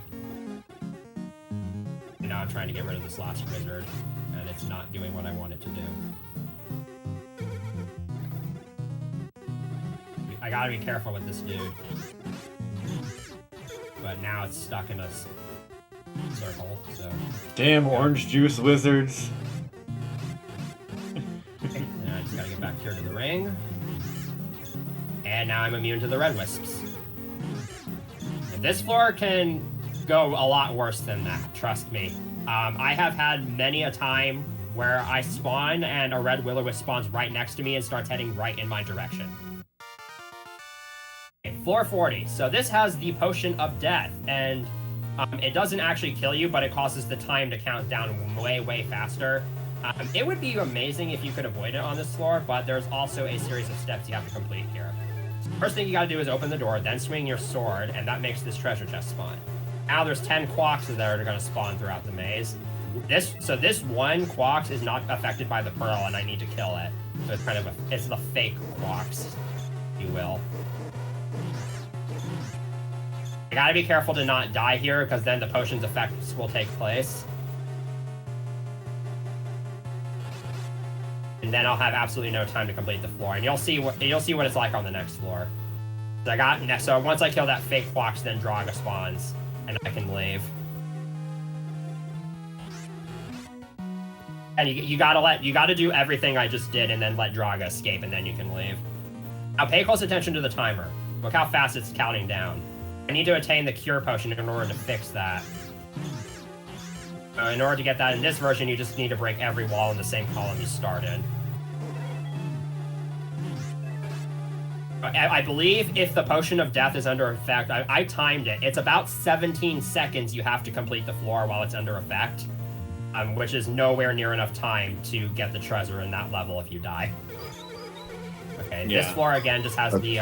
And now I'm trying to get rid of this last wizard, and it's not doing what I want it to do. I gotta be careful with this dude. But now it's stuck in a circle, so... Damn orange juice wizards! Okay, now I just gotta get back here to the ring. And now I'm immune to the red wisps. And this floor can go a lot worse than that, trust me. I have had many a time where I spawn and a red Will-O-Wisp spawns right next to me and starts heading right in my direction. Okay, floor 40. So this has the Potion of Death, and it doesn't actually kill you, but it causes the time to count down way, way faster. It would be amazing if you could avoid it on this floor, but there's also a series of steps you have to complete here. First thing you gotta do is open the door, then swing your sword, and that makes this treasure chest spawn. Now there's 10 Quoxes that are gonna spawn throughout the maze. this one Quox is not affected by the pearl, and I need to kill it. So it's kind of it's the fake Quox, if you will. I gotta be careful to not die here, because then the potion's effects will take place. And then I'll have absolutely no time to complete the floor, and you'll see what it's like on the next floor. So once I kill that fake Quox, then Draga spawns, and I can leave. And you gotta do everything I just did, and then let Draga escape, and then you can leave. Now pay close attention to the timer. Look how fast it's counting down. I need to attain the cure potion in order to fix that. In order to get that in this version, you just need to break every wall in the same column you started. I believe if the Potion of Death is under effect, I timed it. It's about 17 seconds you have to complete the floor while it's under effect, which is nowhere near enough time to get the treasure in that level if you die. Okay, yeah. This floor again just has the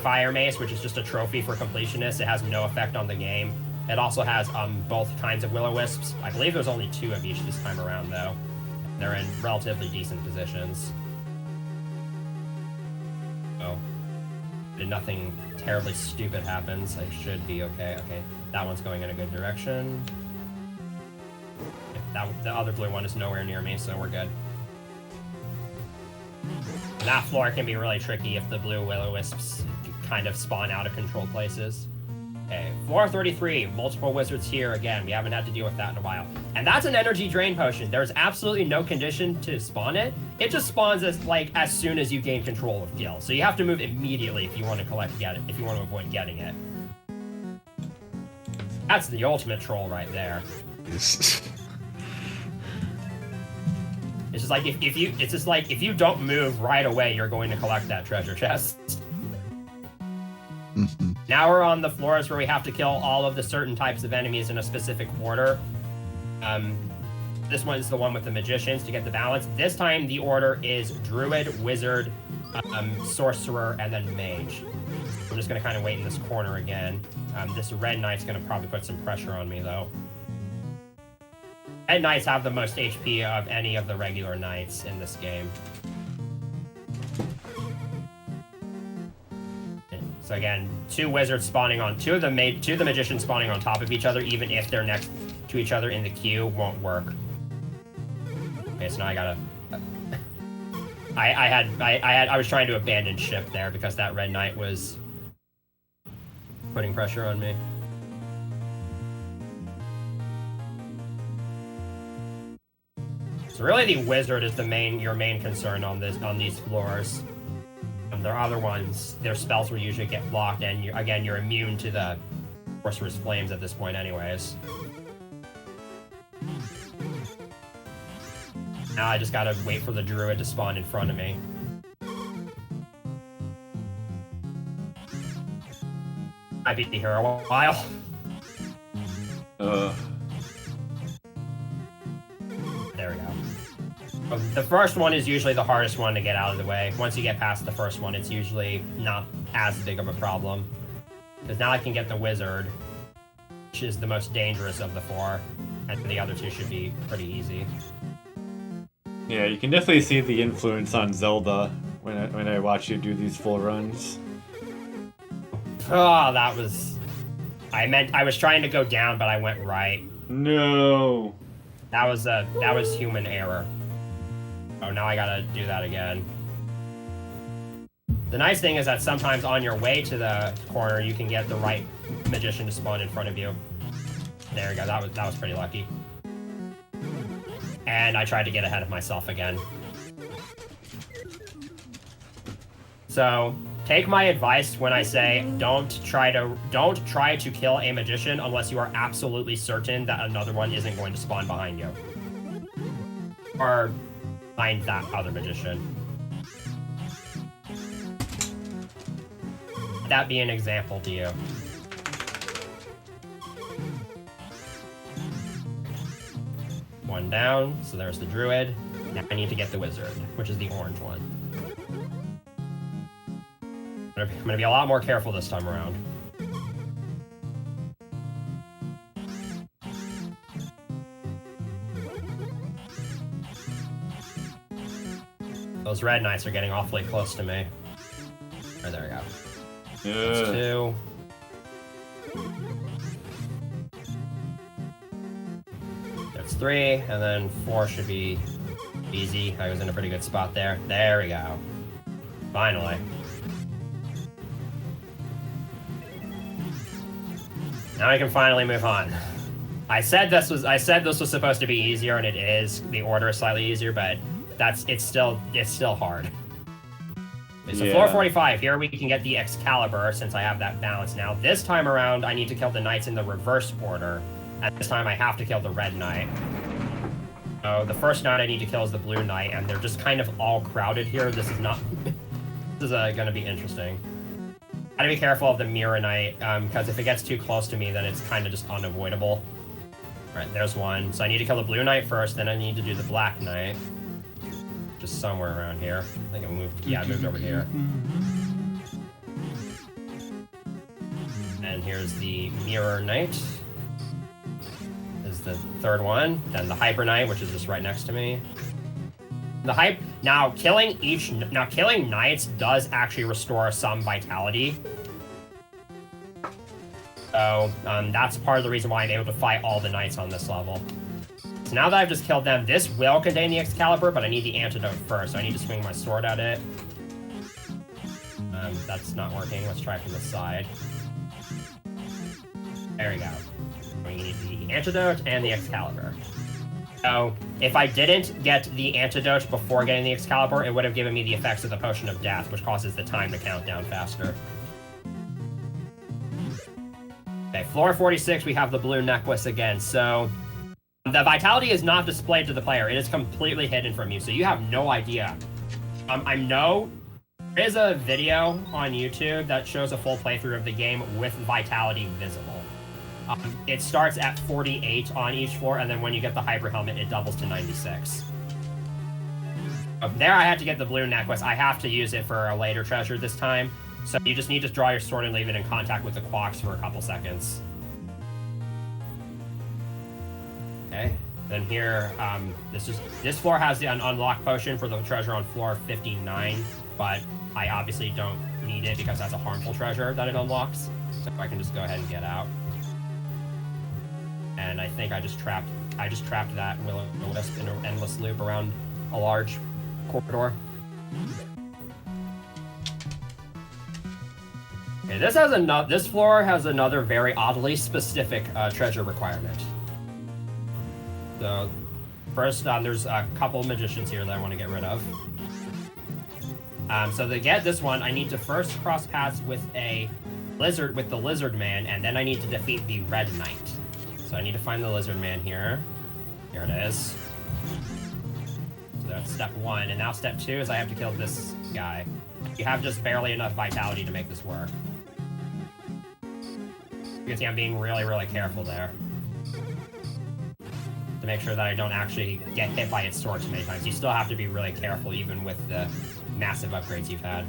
Fire Mace, which is just a trophy for completionists. It has no effect on the game. It also has both kinds of Will-O-Wisps. I believe there's only 2 of each this time around, though. They're in relatively decent positions. Oh. If nothing terribly stupid happens, I should be okay. Okay, that one's going in a good direction. The other blue one is nowhere near me, so we're good. And that floor can be really tricky if the blue Will-O-Wisps kind of spawn out of controlled places. Okay, floor 33, multiple wizards here again. We haven't had to deal with that in a while. And that's an energy drain potion. There's absolutely no condition to spawn it. It just spawns as soon as you gain control of Gil. So you have to move immediately if you want to if you want to avoid getting it. That's the ultimate troll right there. It's just like if you don't move right away, you're going to collect that treasure chest. Now we're on the floors where we have to kill all of the certain types of enemies in a specific order. This one is the one with the magicians to get the balance. This time the order is Druid, Wizard, Sorcerer, and then Mage. I'm just going to kind of wait in this corner again. This Red Knight's going to probably put some pressure on me, though. Red Knights have the most HP of any of the regular Knights in this game. So again, 2 wizards spawning on two of the magicians spawning on top of each other, even if they're next to each other in the queue, won't work. Okay, so now I gotta. I was trying to abandon ship there because that Red Knight was putting pressure on me. So really, the wizard is your main concern on these floors. There are other ones, their spells will usually get blocked, and you're immune to the Sorcerer's Flames at this point anyways. Now I just gotta wait for the Druid to spawn in front of me. I've been here a while. There we go. The first one is usually the hardest one to get out of the way. Once you get past the first one, it's usually not as big of a problem. Because now I can get the Wizard, which is the most dangerous of the 4, and the other 2 should be pretty easy. Yeah, you can definitely see the influence on Zelda when I watch you do these full runs. Oh, that was... I was trying to go down, but I went right. No! That was human error. Oh, now I gotta do that again. The nice thing is that sometimes on your way to the corner, you can get the right magician to spawn in front of you. There we go, that was pretty lucky. And I tried to get ahead of myself again. So, take my advice when I say don't try to kill a magician unless you are absolutely certain that another one isn't going to spawn behind you. Or find that other magician. That be an example to you. One down, so there's the Druid. Now I need to get the Wizard, which is the orange one. I'm gonna be a lot more careful this time around. Those red knights are getting awfully close to me. Right, there we go. That's 2. That's 3, and then 4 should be easy. I was in a pretty good spot there. There we go. Finally. Now I can finally move on. I said this was supposed to be easier, and it is. The order is slightly easier, but it's still hard. Okay, so floor 45, here we can get the Excalibur, since I have that balance now. This time around, I need to kill the knights in the reverse order. And this time I have to kill the red knight. So the first knight I need to kill is the blue knight, and they're just kind of all crowded here. This is not... this is going to be interesting. Gotta be careful of the mirror knight, because if it gets too close to me, then it's kind of just unavoidable. Alright, there's one. So I need to kill the blue knight first, then I need to do the black knight. Just somewhere around here. I think I moved... yeah, I moved over here. And here's the mirror knight. This is the third one. Then the hyper knight, which is just right next to me. Now killing knights does actually restore some vitality. So that's part of the reason why I'm able to fight all the knights on this level. So now that I've just killed them, this will contain the Excalibur, but I need the antidote first. So I need to swing my sword at it. That's not working. Let's try from the side. There we go. We need the antidote and the Excalibur. So, if I didn't get the antidote before getting the Excalibur, it would have given me the effects of the Potion of Death, which causes the time to count down faster. Okay, floor 46, we have the blue necklace again. So, the vitality is not displayed to the player. It is completely hidden from you, so you have no idea. There is a video on YouTube that shows a full playthrough of the game with vitality visible. It starts at 48 on each floor, and then when you get the hyper helmet, it doubles to 96. There I had to get the blue necklace. I have to use it for a later treasure this time. So you just need to draw your sword and leave it in contact with the quacks for a couple seconds. Okay. Then here, this floor has the unlock potion for the treasure on floor 59, but I obviously don't need it because that's a harmful treasure that it unlocks. So I can just go ahead and get out. And I think I just trapped that will-o-wisp in an endless loop around a large corridor. Okay, this floor has another very oddly specific treasure requirement. So first, there's a couple magicians here that I want to get rid of. So to get this one, I need to first cross paths with the lizard man, and then I need to defeat the red knight. So I need to find the lizard man here. Here it is. So that's step 1. And now step 2 is I have to kill this guy. You have just barely enough vitality to make this work. You can see I'm being really, really careful there. To make sure that I don't actually get hit by its sword too many times. You still have to be really careful even with the massive upgrades you've had.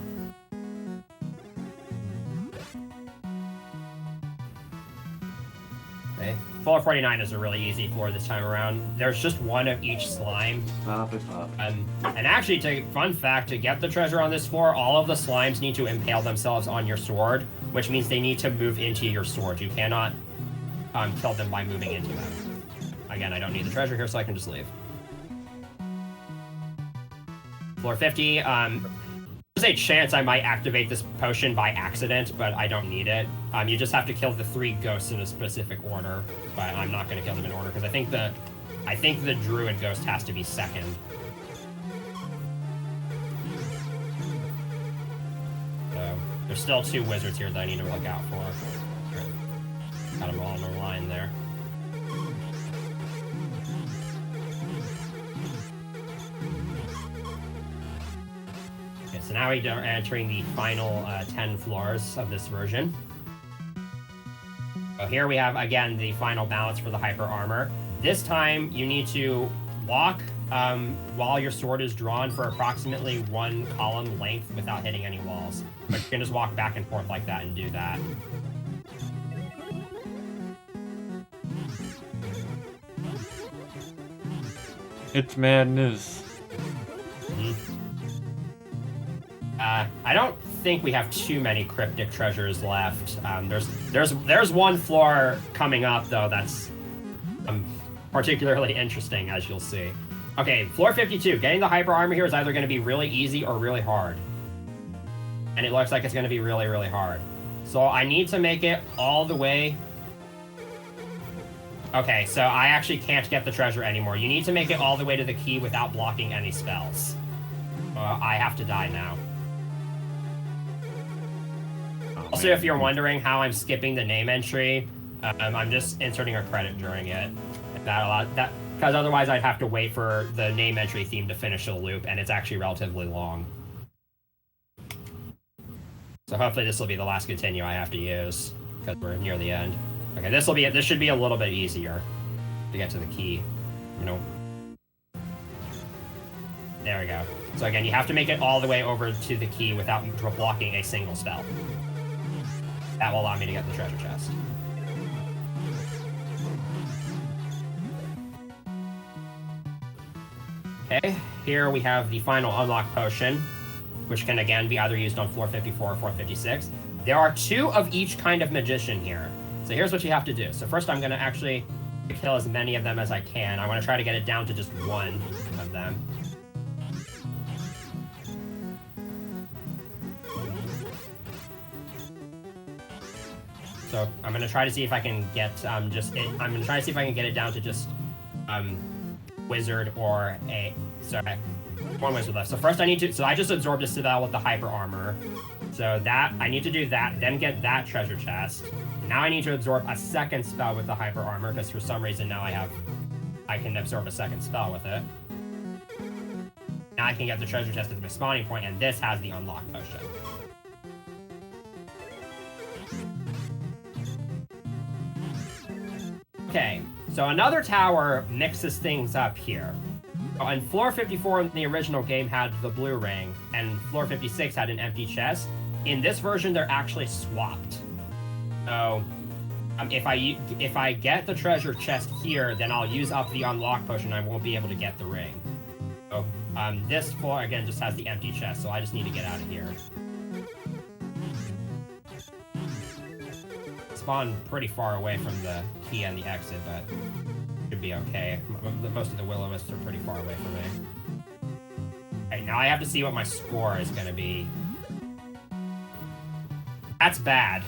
Okay. Floor 49 is a really easy floor this time around. There's just one of each slime. And actually, fun fact, to get the treasure on this floor, all of the slimes need to impale themselves on your sword, which means they need to move into your sword. You cannot kill them by moving into them. Again, I don't need the treasure here, so I can just leave. Floor 50, there's a chance I might activate this potion by accident, but I don't need it. You just have to kill the 3 ghosts in a specific order, but I'm not going to kill them in order because I think the druid ghost has to be second. So there's still 2 wizards here that I need to look out for. Got them all in a line there. So now we are entering the final 10 floors of this version. So here we have, again, the final balance for the hyper armor. This time, you need to walk while your sword is drawn for approximately 1 column length without hitting any walls. But you can just walk back and forth like that and do that. It's madness. I don't think we have too many cryptic treasures left. There's one floor coming up though that's particularly interesting, as you'll see. Okay, floor 52. Getting the hyper armor here is either going to be really easy or really hard, and it looks like it's going to be really, really hard. So I need to make it all the way. Okay, so I actually can't get the treasure anymore. You need to make it all the way to the key without blocking any spells. I have to die now. Also, if you're wondering how I'm skipping the name entry, I'm just inserting a credit during it. Because otherwise I'd have to wait for the name entry theme to finish the loop, and it's actually relatively long. So hopefully this will be the last continue I have to use, because we're near the end. Okay, this should be a little bit easier to get to the key. There we go. So again, you have to make it all the way over to the key without blocking a single spell. That will allow me to get the treasure chest. Okay, here we have the final unlock potion, which can again be either used on floor 54 or floor 56. There are 2 of each kind of magician here. So here's what you have to do. So first I'm going to actually kill as many of them as I can. I want to try to get it down to just 1 of them. So I'm going to try to see if I can get I'm going to try to see if I can get it down to just wizard or a... Sorry, 1 wizard left. So first I need to... So I just absorbed a spell with the hyper armor. So that, I need to do that, then get that treasure chest. Now I need to absorb a second spell with the hyper armor, because for some reason now I can absorb a second spell with it. Now I can get the treasure chest at the spawning point, and this has the unlock potion. Okay, so another tower mixes things up here. On floor 54 in the original game had the blue ring, and floor 56 had an empty chest. In this version, they're actually swapped. So, if I get the treasure chest here, then I'll use up the unlock potion. I won't be able to get the ring. So, this floor again just has the empty chest, so I just need to get out of here. Spawn pretty far away from the key and the exit, but should be okay. Most of the will-o-wisps are pretty far away from me. Okay, now I have to see what my score is going to be. That's bad.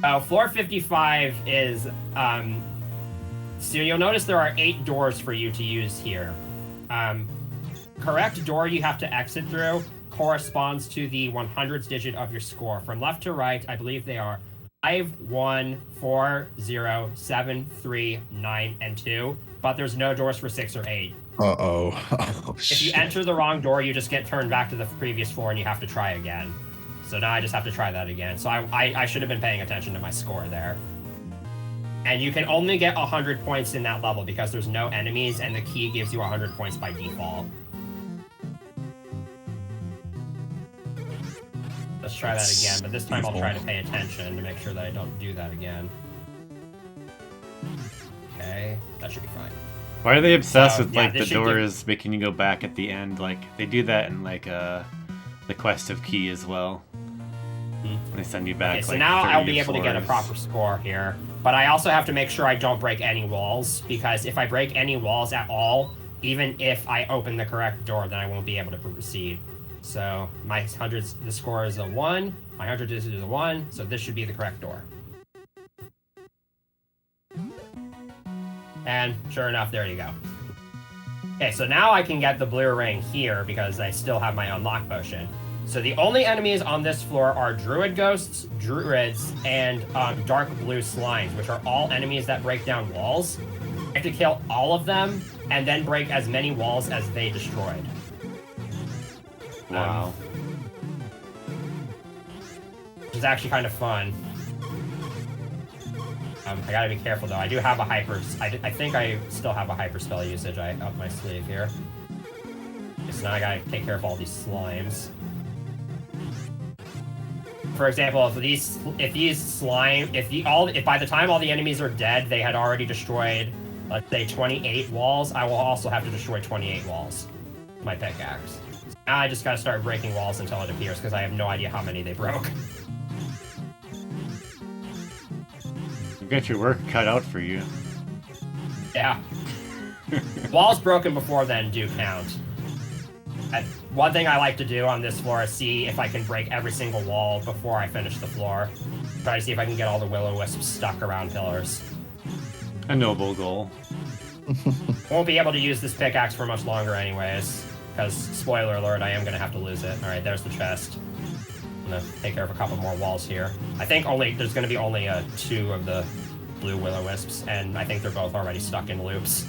So floor 55 is, so you'll notice there are 8 doors for you to use here. Correct door you have to exit through corresponds to the 100th digit of your score. From left to right, I believe they are 5, 1, 4, 0, 7, 3, 9, and 2, but there's no doors for 6 or 8. Oh, if you enter the wrong door, you just get turned back to the previous floor and you have to try again. So now I just have to try that again. So I should have been paying attention to my score there. And you can only get 100 points in that level because there's no enemies and the key gives you 100 points by default. Let's try that again, but this time I'll try to pay attention to make sure that I don't do that again. Okay, that should be fine. Why are they obsessed with like the doors making you go back at the end? Like they do that in like the Quest of Key as well. Mm-hmm. They send you back. Okay, so now I'll be able to get a proper score here, but I also have to make sure I don't break any walls, because if I break any walls at all, even if I open the correct door, then I won't be able to proceed. So my the score is a 1, my 100 is a 1, so this should be the correct door. And sure enough, there you go. Okay, so now I can get the blue ring here because I still have my unlock potion. So the only enemies on this floor are druid ghosts, druids, and dark blue slimes, which are all enemies that break down walls. I have to kill all of them and then break as many walls as they destroyed. Wow. Which is actually kind of fun. I gotta be careful though. I do have a hyper. I think I still have a hyper spell usage up my sleeve here. So now I gotta take care of all these slimes. For example, if by the time all the enemies are dead, they had already destroyed, let's say, 28 walls, I will also have to destroy 28 walls with my pickaxe. Now I just gotta start breaking walls until it appears, because I have no idea how many they broke. You got your work cut out for you. Yeah. Walls broken before then do count. And one thing I like to do on this floor is see if I can break every single wall before I finish the floor. Try to see if I can get all the will-o-wisps stuck around pillars. A noble goal. Won't be able to use this pickaxe for much longer anyways, because, spoiler alert, I am going to have to lose it. Alright, there's the chest. I'm going to take care of a couple more walls here. I think there's going to be only 2 of the blue will-o-wisps, and I think they're both already stuck in loops.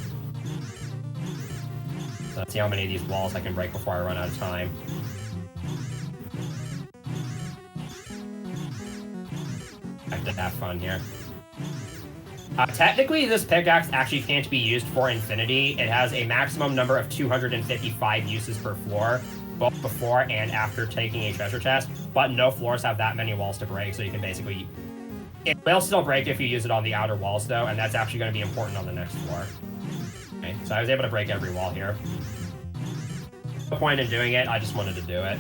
So let's see how many of these walls I can break before I run out of time. I have to have fun here. Technically, this pickaxe actually can't be used for infinity. It has a maximum number of 255 uses per floor, both before and after taking a treasure chest, but no floors have that many walls to break, so you can basically... It will still break if you use it on the outer walls, though, and that's actually going to be important on the next floor. Okay, so I was able to break every wall here. No point in doing it, I just wanted to do it.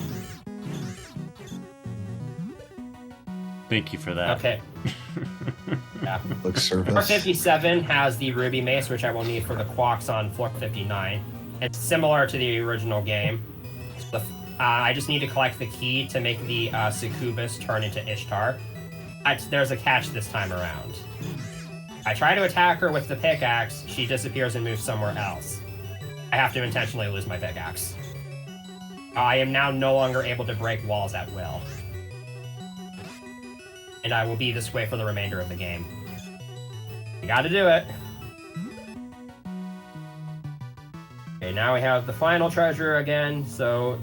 Thank you for that. Okay. Yeah. Looks service. Floor 57 has the ruby mace, which I will need for the quacks on floor 59. It's similar to the original game. So I just need to collect the key to make the succubus turn into Ishtar. There's a catch this time around. I try to attack her with the pickaxe, she disappears and moves somewhere else. I have to intentionally lose my pickaxe. I am now no longer able to break walls at will. And I will be this way for the remainder of the game. You gotta do it. Okay, now we have the final treasure again, so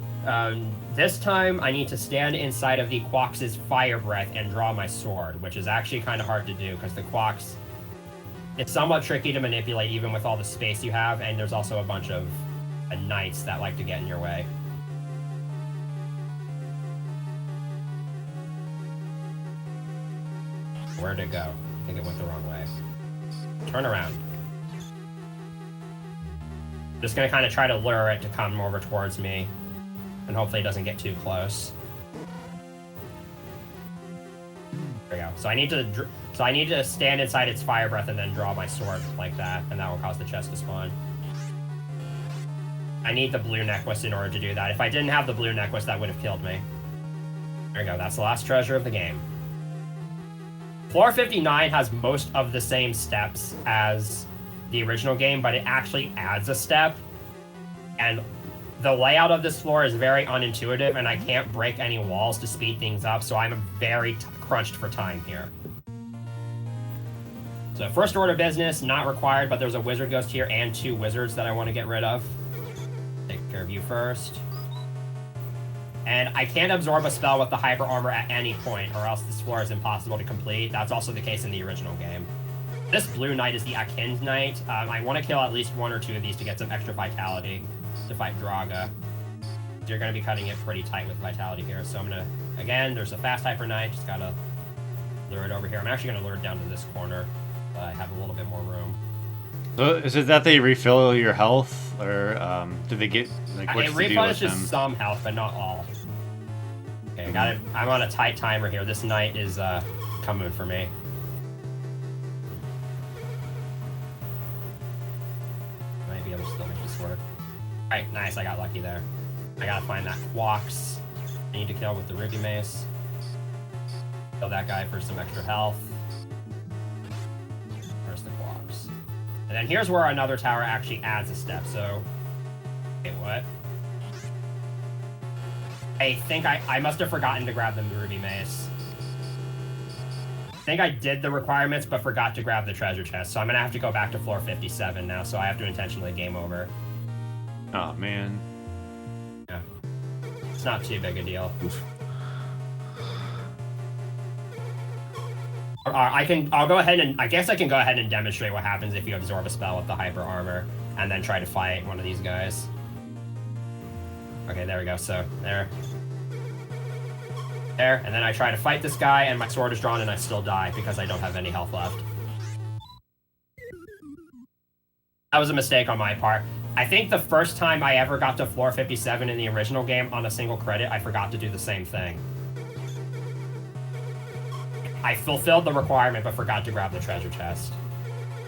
this time I need to stand inside of the Quax's fire breath and draw my sword, which is actually kind of hard to do, because the Quax, it's somewhat tricky to manipulate even with all the space you have, and there's also a bunch of knights that like to get in your way. Where'd it go? I think it went the wrong way. Turn around. Just gonna kind of try to lure it to come over towards me, and hopefully it doesn't get too close. There we go. So I need to stand inside its fire breath and then draw my sword like that, and that will cause the chest to spawn. I need the blue necklace in order to do that. If I didn't have the blue necklace, that would have killed me. There we go. That's the last treasure of the game. Floor 59 has most of the same steps as the original game, but it actually adds a step. And the layout of this floor is very unintuitive, and I can't break any walls to speed things up, so I'm very crunched for time here. So first order business, not required, but there's a wizard ghost here and 2 wizards that I want to get rid of. Take care of you first. And I can't absorb a spell with the hyper armor at any point, or else this floor is impossible to complete. That's also the case in the original game. This blue knight is the Akind knight. I want to kill at least 1 or 2 of these to get some extra vitality to fight Draga. You're going to be cutting it pretty tight with vitality here. So I'm going to, again, there's a fast hyper knight. Just got to lure it over here. I'm actually going to lure it down to this corner. I have a little bit more room. So is it that they refill your health, or do they get like what's it the deal with replenishes them? some health, but not all. Okay, I got it. I'm on a tight timer here. This knight is coming for me. Might be able to still make this work. Alright, nice. I got lucky there. I gotta find that Quax I need to kill with the ruby mace. Kill that guy for some extra health. Where's the Quax? And then here's where another tower actually adds a step, so... Wait, what? I think I must have forgotten to grab the ruby mace. I think I did the requirements, but forgot to grab the treasure chest, so I'm gonna have to go back to floor 57 now, so I have to intentionally game over. Oh man. Yeah. It's not too big a deal. I'll go ahead and, I guess I can go ahead and demonstrate what happens if you absorb a spell with the hyper armor, and then try to fight one of these guys. Okay, there we go, so, there. There, and then I try to fight this guy, and my sword is drawn, and I still die, because I don't have any health left. That was a mistake on my part. I think the first time I ever got to floor 57 in the original game on a single credit, I forgot to do the same thing. I fulfilled the requirement, but forgot to grab the treasure chest.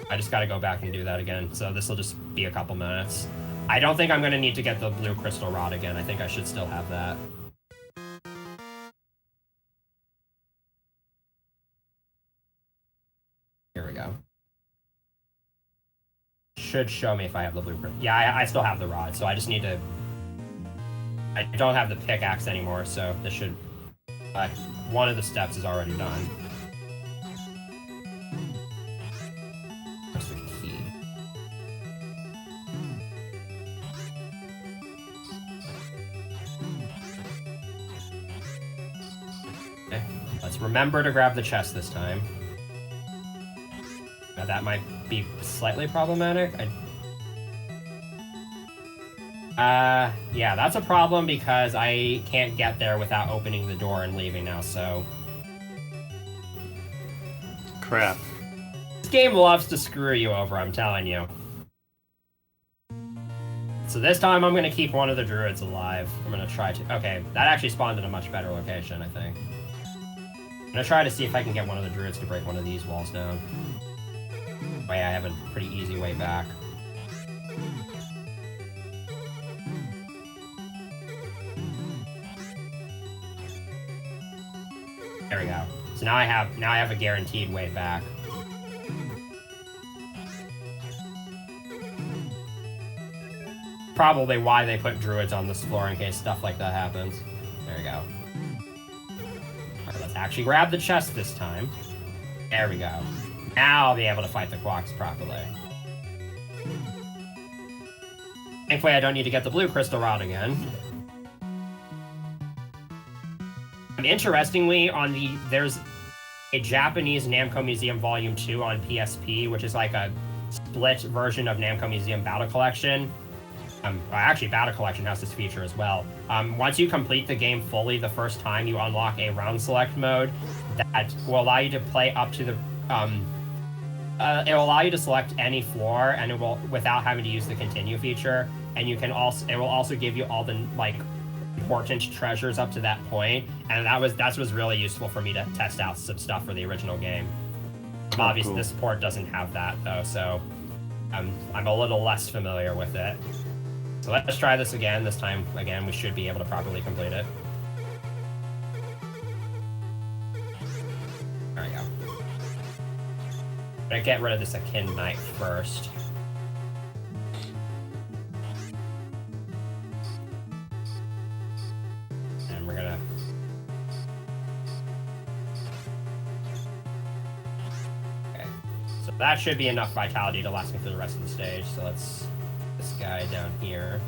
I just gotta go back and do that again, so this will just be a couple minutes. I don't think I'm gonna need to get the blue crystal rod again. I think I should still have that. Here we go. Should show me if I have the blueprint. Yeah, I still have the rod, so I just need to... I don't have the pickaxe anymore, so this should... one of the steps is already done. Where's the key? Okay, let's remember to grab the chest this time. Now that might be slightly problematic. Yeah, that's a problem because I can't get there without opening the door and leaving now, so... Crap. This game loves to screw you over, I'm telling you. So this time I'm gonna keep one of the druids alive. I'm gonna try to... Okay, that actually spawned in a much better location, I think. I'm gonna try to see if I can get one of the druids to break one of these walls down. Way I have a pretty easy way back. There we go. So now I have a guaranteed way back. Probably why they put druids on this floor in case stuff like that happens. There we go. Alright, let's actually grab the chest this time. There we go. Now I'll be able to fight the quacks properly. Thankfully, I don't need to get the blue crystal rod again. Interestingly, there's a Japanese Namco Museum Volume 2 on PSP, which is like a split version of Namco Museum Battle Collection. Actually, Battle Collection has this feature as well. Once you complete the game fully the first time, you unlock a round select mode that will allow you to play up to the... it will allow you to select any floor, and it will without having to use the continue feature. And you can also it will also give you all the like important treasures up to that point, and that was really useful for me to test out some stuff for the original game. Obviously, cool. This port doesn't have that though, so I'm a little less familiar with it. So let's try this again. This time, again, we should be able to properly complete it. There we go. I'm gonna get rid of this Akin Knight first. And we're gonna... Okay. So that should be enough vitality to last me through the rest of the stage. So let's... this guy down here.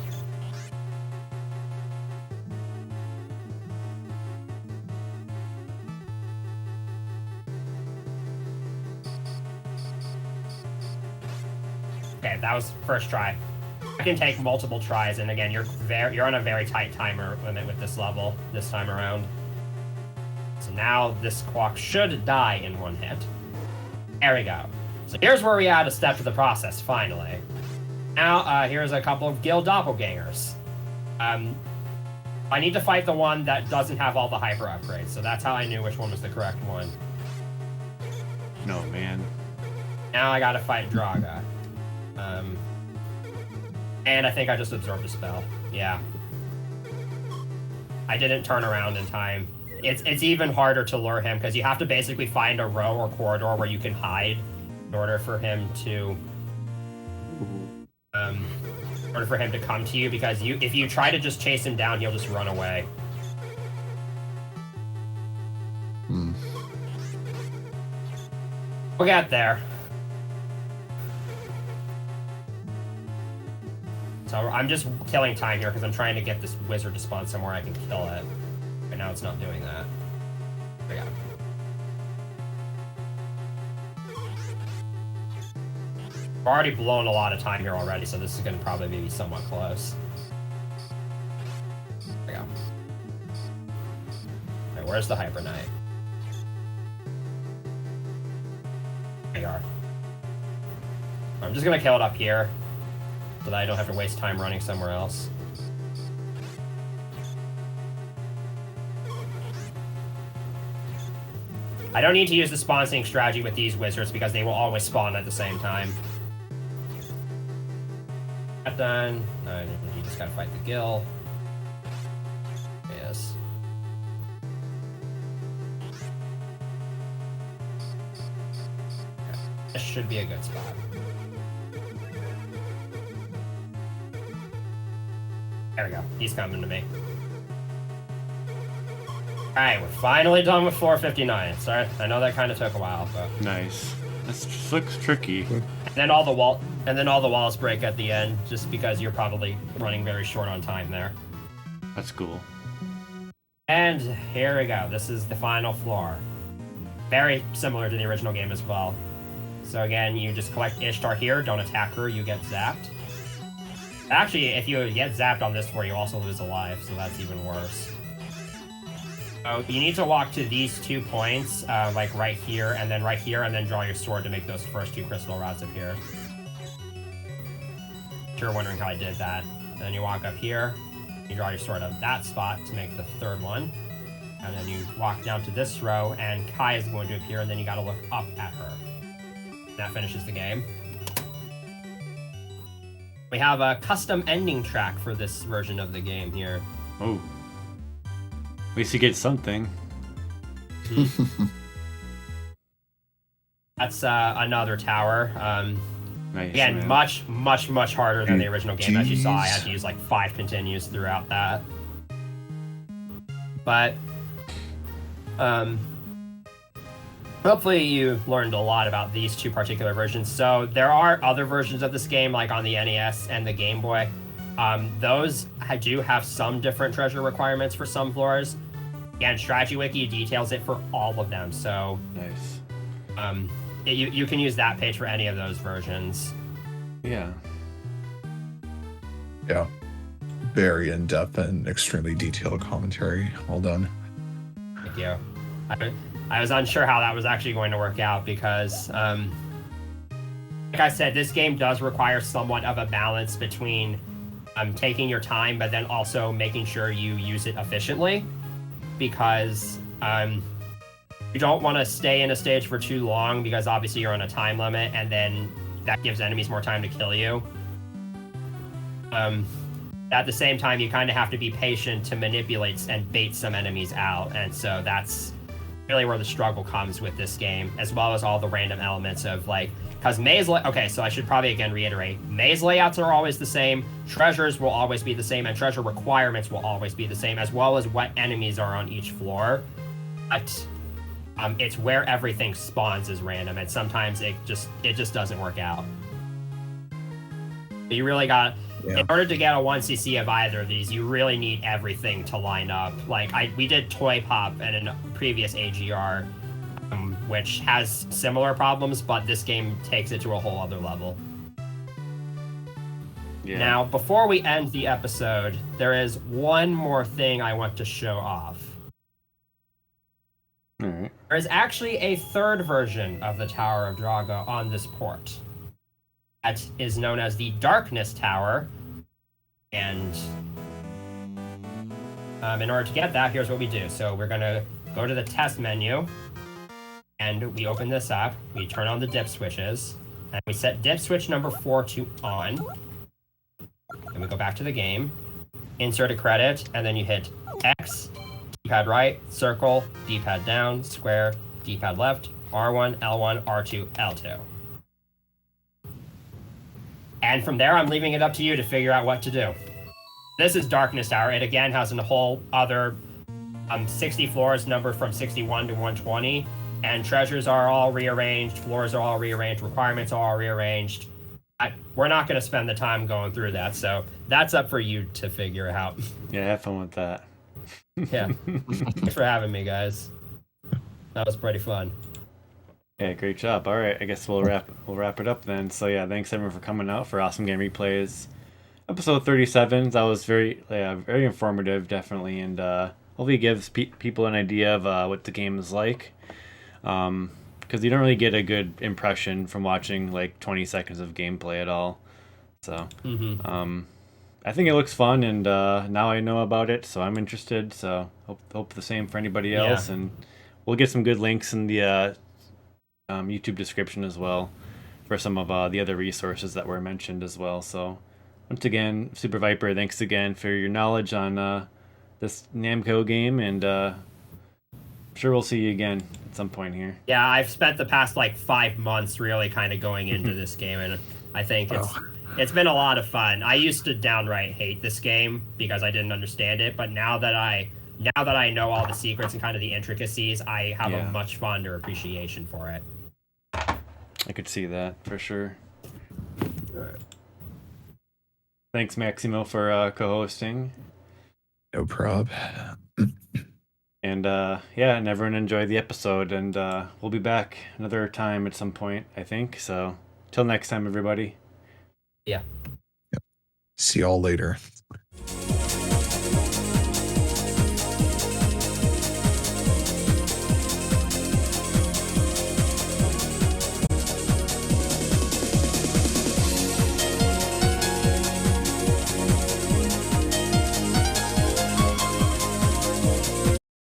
Okay, that was first try. I can take multiple tries, and again, you're on a very tight timer limit with this level this time around. So now this quack should die in one hit. There we go. So here's where we add a step to the process, finally. Now, here's a couple of guild doppelgangers. I need to fight the one that doesn't have all the hyper upgrades, so that's how I knew which one was the correct one. No, man. Now I gotta fight Draga. And I think I just absorbed a spell. Yeah. I didn't turn around in time. It's even harder to lure him, because you have to basically find a row or corridor where you can hide in order for him to... in order for him to come to you, because if you try to just chase him down, he'll just run away. We'll get there. So I'm just killing time here because I'm trying to get this wizard to spawn somewhere I can kill it. Right now it's not doing that. There we go. I've already blown a lot of time here already, so this is going to probably be somewhat close. There we go. Okay, where's the Hyper Knight? There you are. I'm just going to kill it up here. so that I don't have to waste time running somewhere else. I don't need to use the spawning strategy with these wizards because they will always spawn at the same time. That done. You just gotta fight the Gill. Yes. This should be a good spot. There we go. He's coming to me. Alright, we're finally done with 459. Sorry, I know that kind of took a while, but... Nice. This looks tricky. And then all the walls break at the end, just because you're probably running very short on time there. That's cool. And here we go. This is the final floor. Very similar to the original game as well. So again, you just collect Ishtar here. Don't attack her, you get zapped. Actually, if you get zapped on this floor, you also lose a life, so that's even worse. So you need to walk to these 2 points, like right here, and then draw your sword to make those first 2 crystal rods appear. If you're wondering how I did that. And then you walk up here, you draw your sword at that spot to make the 3rd one. And then you walk down to this row, and Kai is going to appear, and then you gotta look up at her. That finishes the game. We have a custom ending track for this version of the game here. Oh. At least you get something. That's another tower. Nice, Again, man. much harder than the original game. As you saw, I Jeez. had to use like 5 continues throughout that. But, hopefully you learned a lot about these 2 particular versions. So there are other versions of this game, like on the NES and the Game Boy. Those do have some different treasure requirements for some floors. Again, Strategy Wiki details it for all of them, so Nice. you can use that page for any of those versions. Yeah. Yeah. Very in-depth and extremely detailed commentary. Well done. Thank you. I was unsure how that was actually going to work out because, like I said, this game does require somewhat of a balance between taking your time, but then also making sure you use it efficiently, because you don't want to stay in a stage for too long, because obviously you're on a time limit, and then that gives enemies more time to kill you. At the same time, you kind of have to be patient to manipulate and bait some enemies out, and so that's really where the struggle comes with this game, as well as all the random elements of like, because okay, so I should probably again reiterate, maze layouts are always the same, treasures will always be the same, and treasure requirements will always be the same, as well as what enemies are on each floor. But it's where everything spawns is random, and sometimes it just doesn't work out. You really got, in order to get a 1cc of either of these, you really need everything to line up. Like we did Toy Pop in a previous AGR, which has similar problems, but this game takes it to a whole other level. Yeah. Now, before we end the episode, there is one more thing I want to show off. All right. There is actually a 3rd version of the Tower of Draga on this port. That is known as the Darkness Tower. And in order to get that, here's what we do. So we're going to go to the test menu, and we open this up. We turn on the dip switches, and we set dip switch number 4 to on. Then we go back to the game, insert a credit, and then you hit X, D-pad right, circle, D-pad down, square, D-pad left, R1, L1, R2, L2. And from there, I'm leaving it up to you to figure out what to do. This is Darkness Tower. It again has a whole other 60 floors numbered from 61 to 120. And treasures are all rearranged, floors are all rearranged, requirements are all rearranged. We're not going to spend the time going through that, so that's up for you to figure out. Yeah, have fun with that. Yeah. Thanks for having me, guys. That was pretty fun. Yeah, great job. All right, I guess we'll wrap it up then. So yeah, thanks everyone for coming out for Awesome Game Replays, episode 37. That was very informative, definitely, and hopefully it gives people an idea of what the game is like. Because you don't really get a good impression from watching like 20 seconds of gameplay at all. So, Mm-hmm. I think it looks fun, and now I know about it, so I'm interested. So hope the same for anybody else, Yeah. and we'll get some good links in the YouTube description as well for some of the other resources that were mentioned as well. So once again, Super Viper, thanks again for your knowledge on this Namco game, and I'm sure we'll see you again at some point here. Yeah, I've spent the past like 5 months really kind of going into this game, and I think it's been a lot of fun. I used to downright hate this game because I didn't understand it, but now that I know all the secrets and kind of the intricacies, I have a Yeah. much fonder appreciation for it. I could see that for sure. Thanks, Maximo, for co-hosting. No prob. And yeah, and everyone enjoy the episode, and we'll be back another time at some point, I think. So till next time, everybody. Yeah. See y'all later.